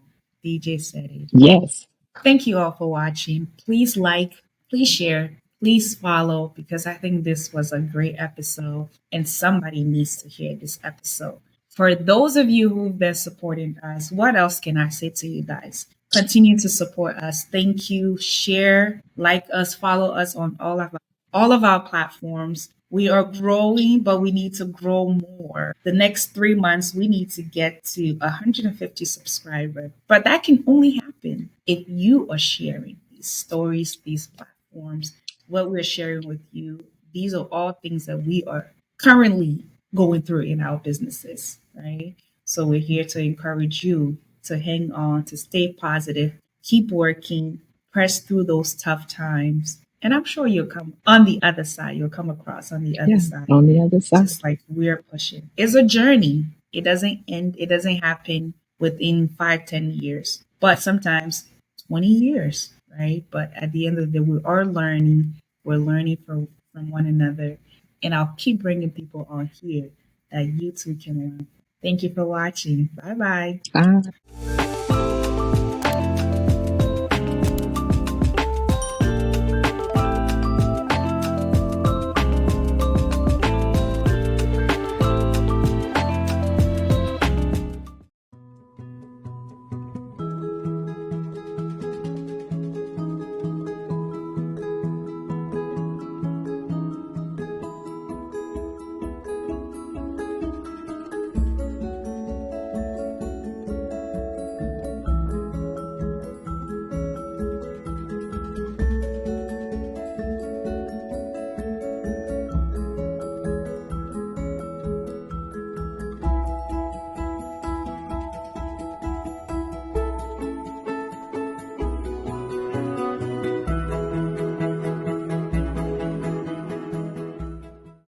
DJ said it. Yes. Thank you all for watching. Please like, please share, please follow because I think this was a great episode and somebody needs to hear this episode. For those of you who've been supporting us, what else can I say to you guys? Continue to support us. Thank you. Share, like us, follow us on all of our platforms. We are growing, but we need to grow more. The next 3 months, we need to get to 150 subscribers. But that can only happen if you are sharing these stories, these platforms, what we're sharing with you. These are all things that we are currently going through in our businesses, right? So we're here to encourage you to hang on, to stay positive, keep working, press through those tough times, And I'm sure you'll come on the other side. You'll come across on the other Yeah, side, on the other side. just like we're pushing. It's a journey. It doesn't end. It doesn't happen within 5, 10 years, but sometimes 20 years, right? But at the end of the day, we are learning. We're learning from one another. And I'll keep bringing people on here that you too can learn. Thank you for watching. Bye bye. Bye.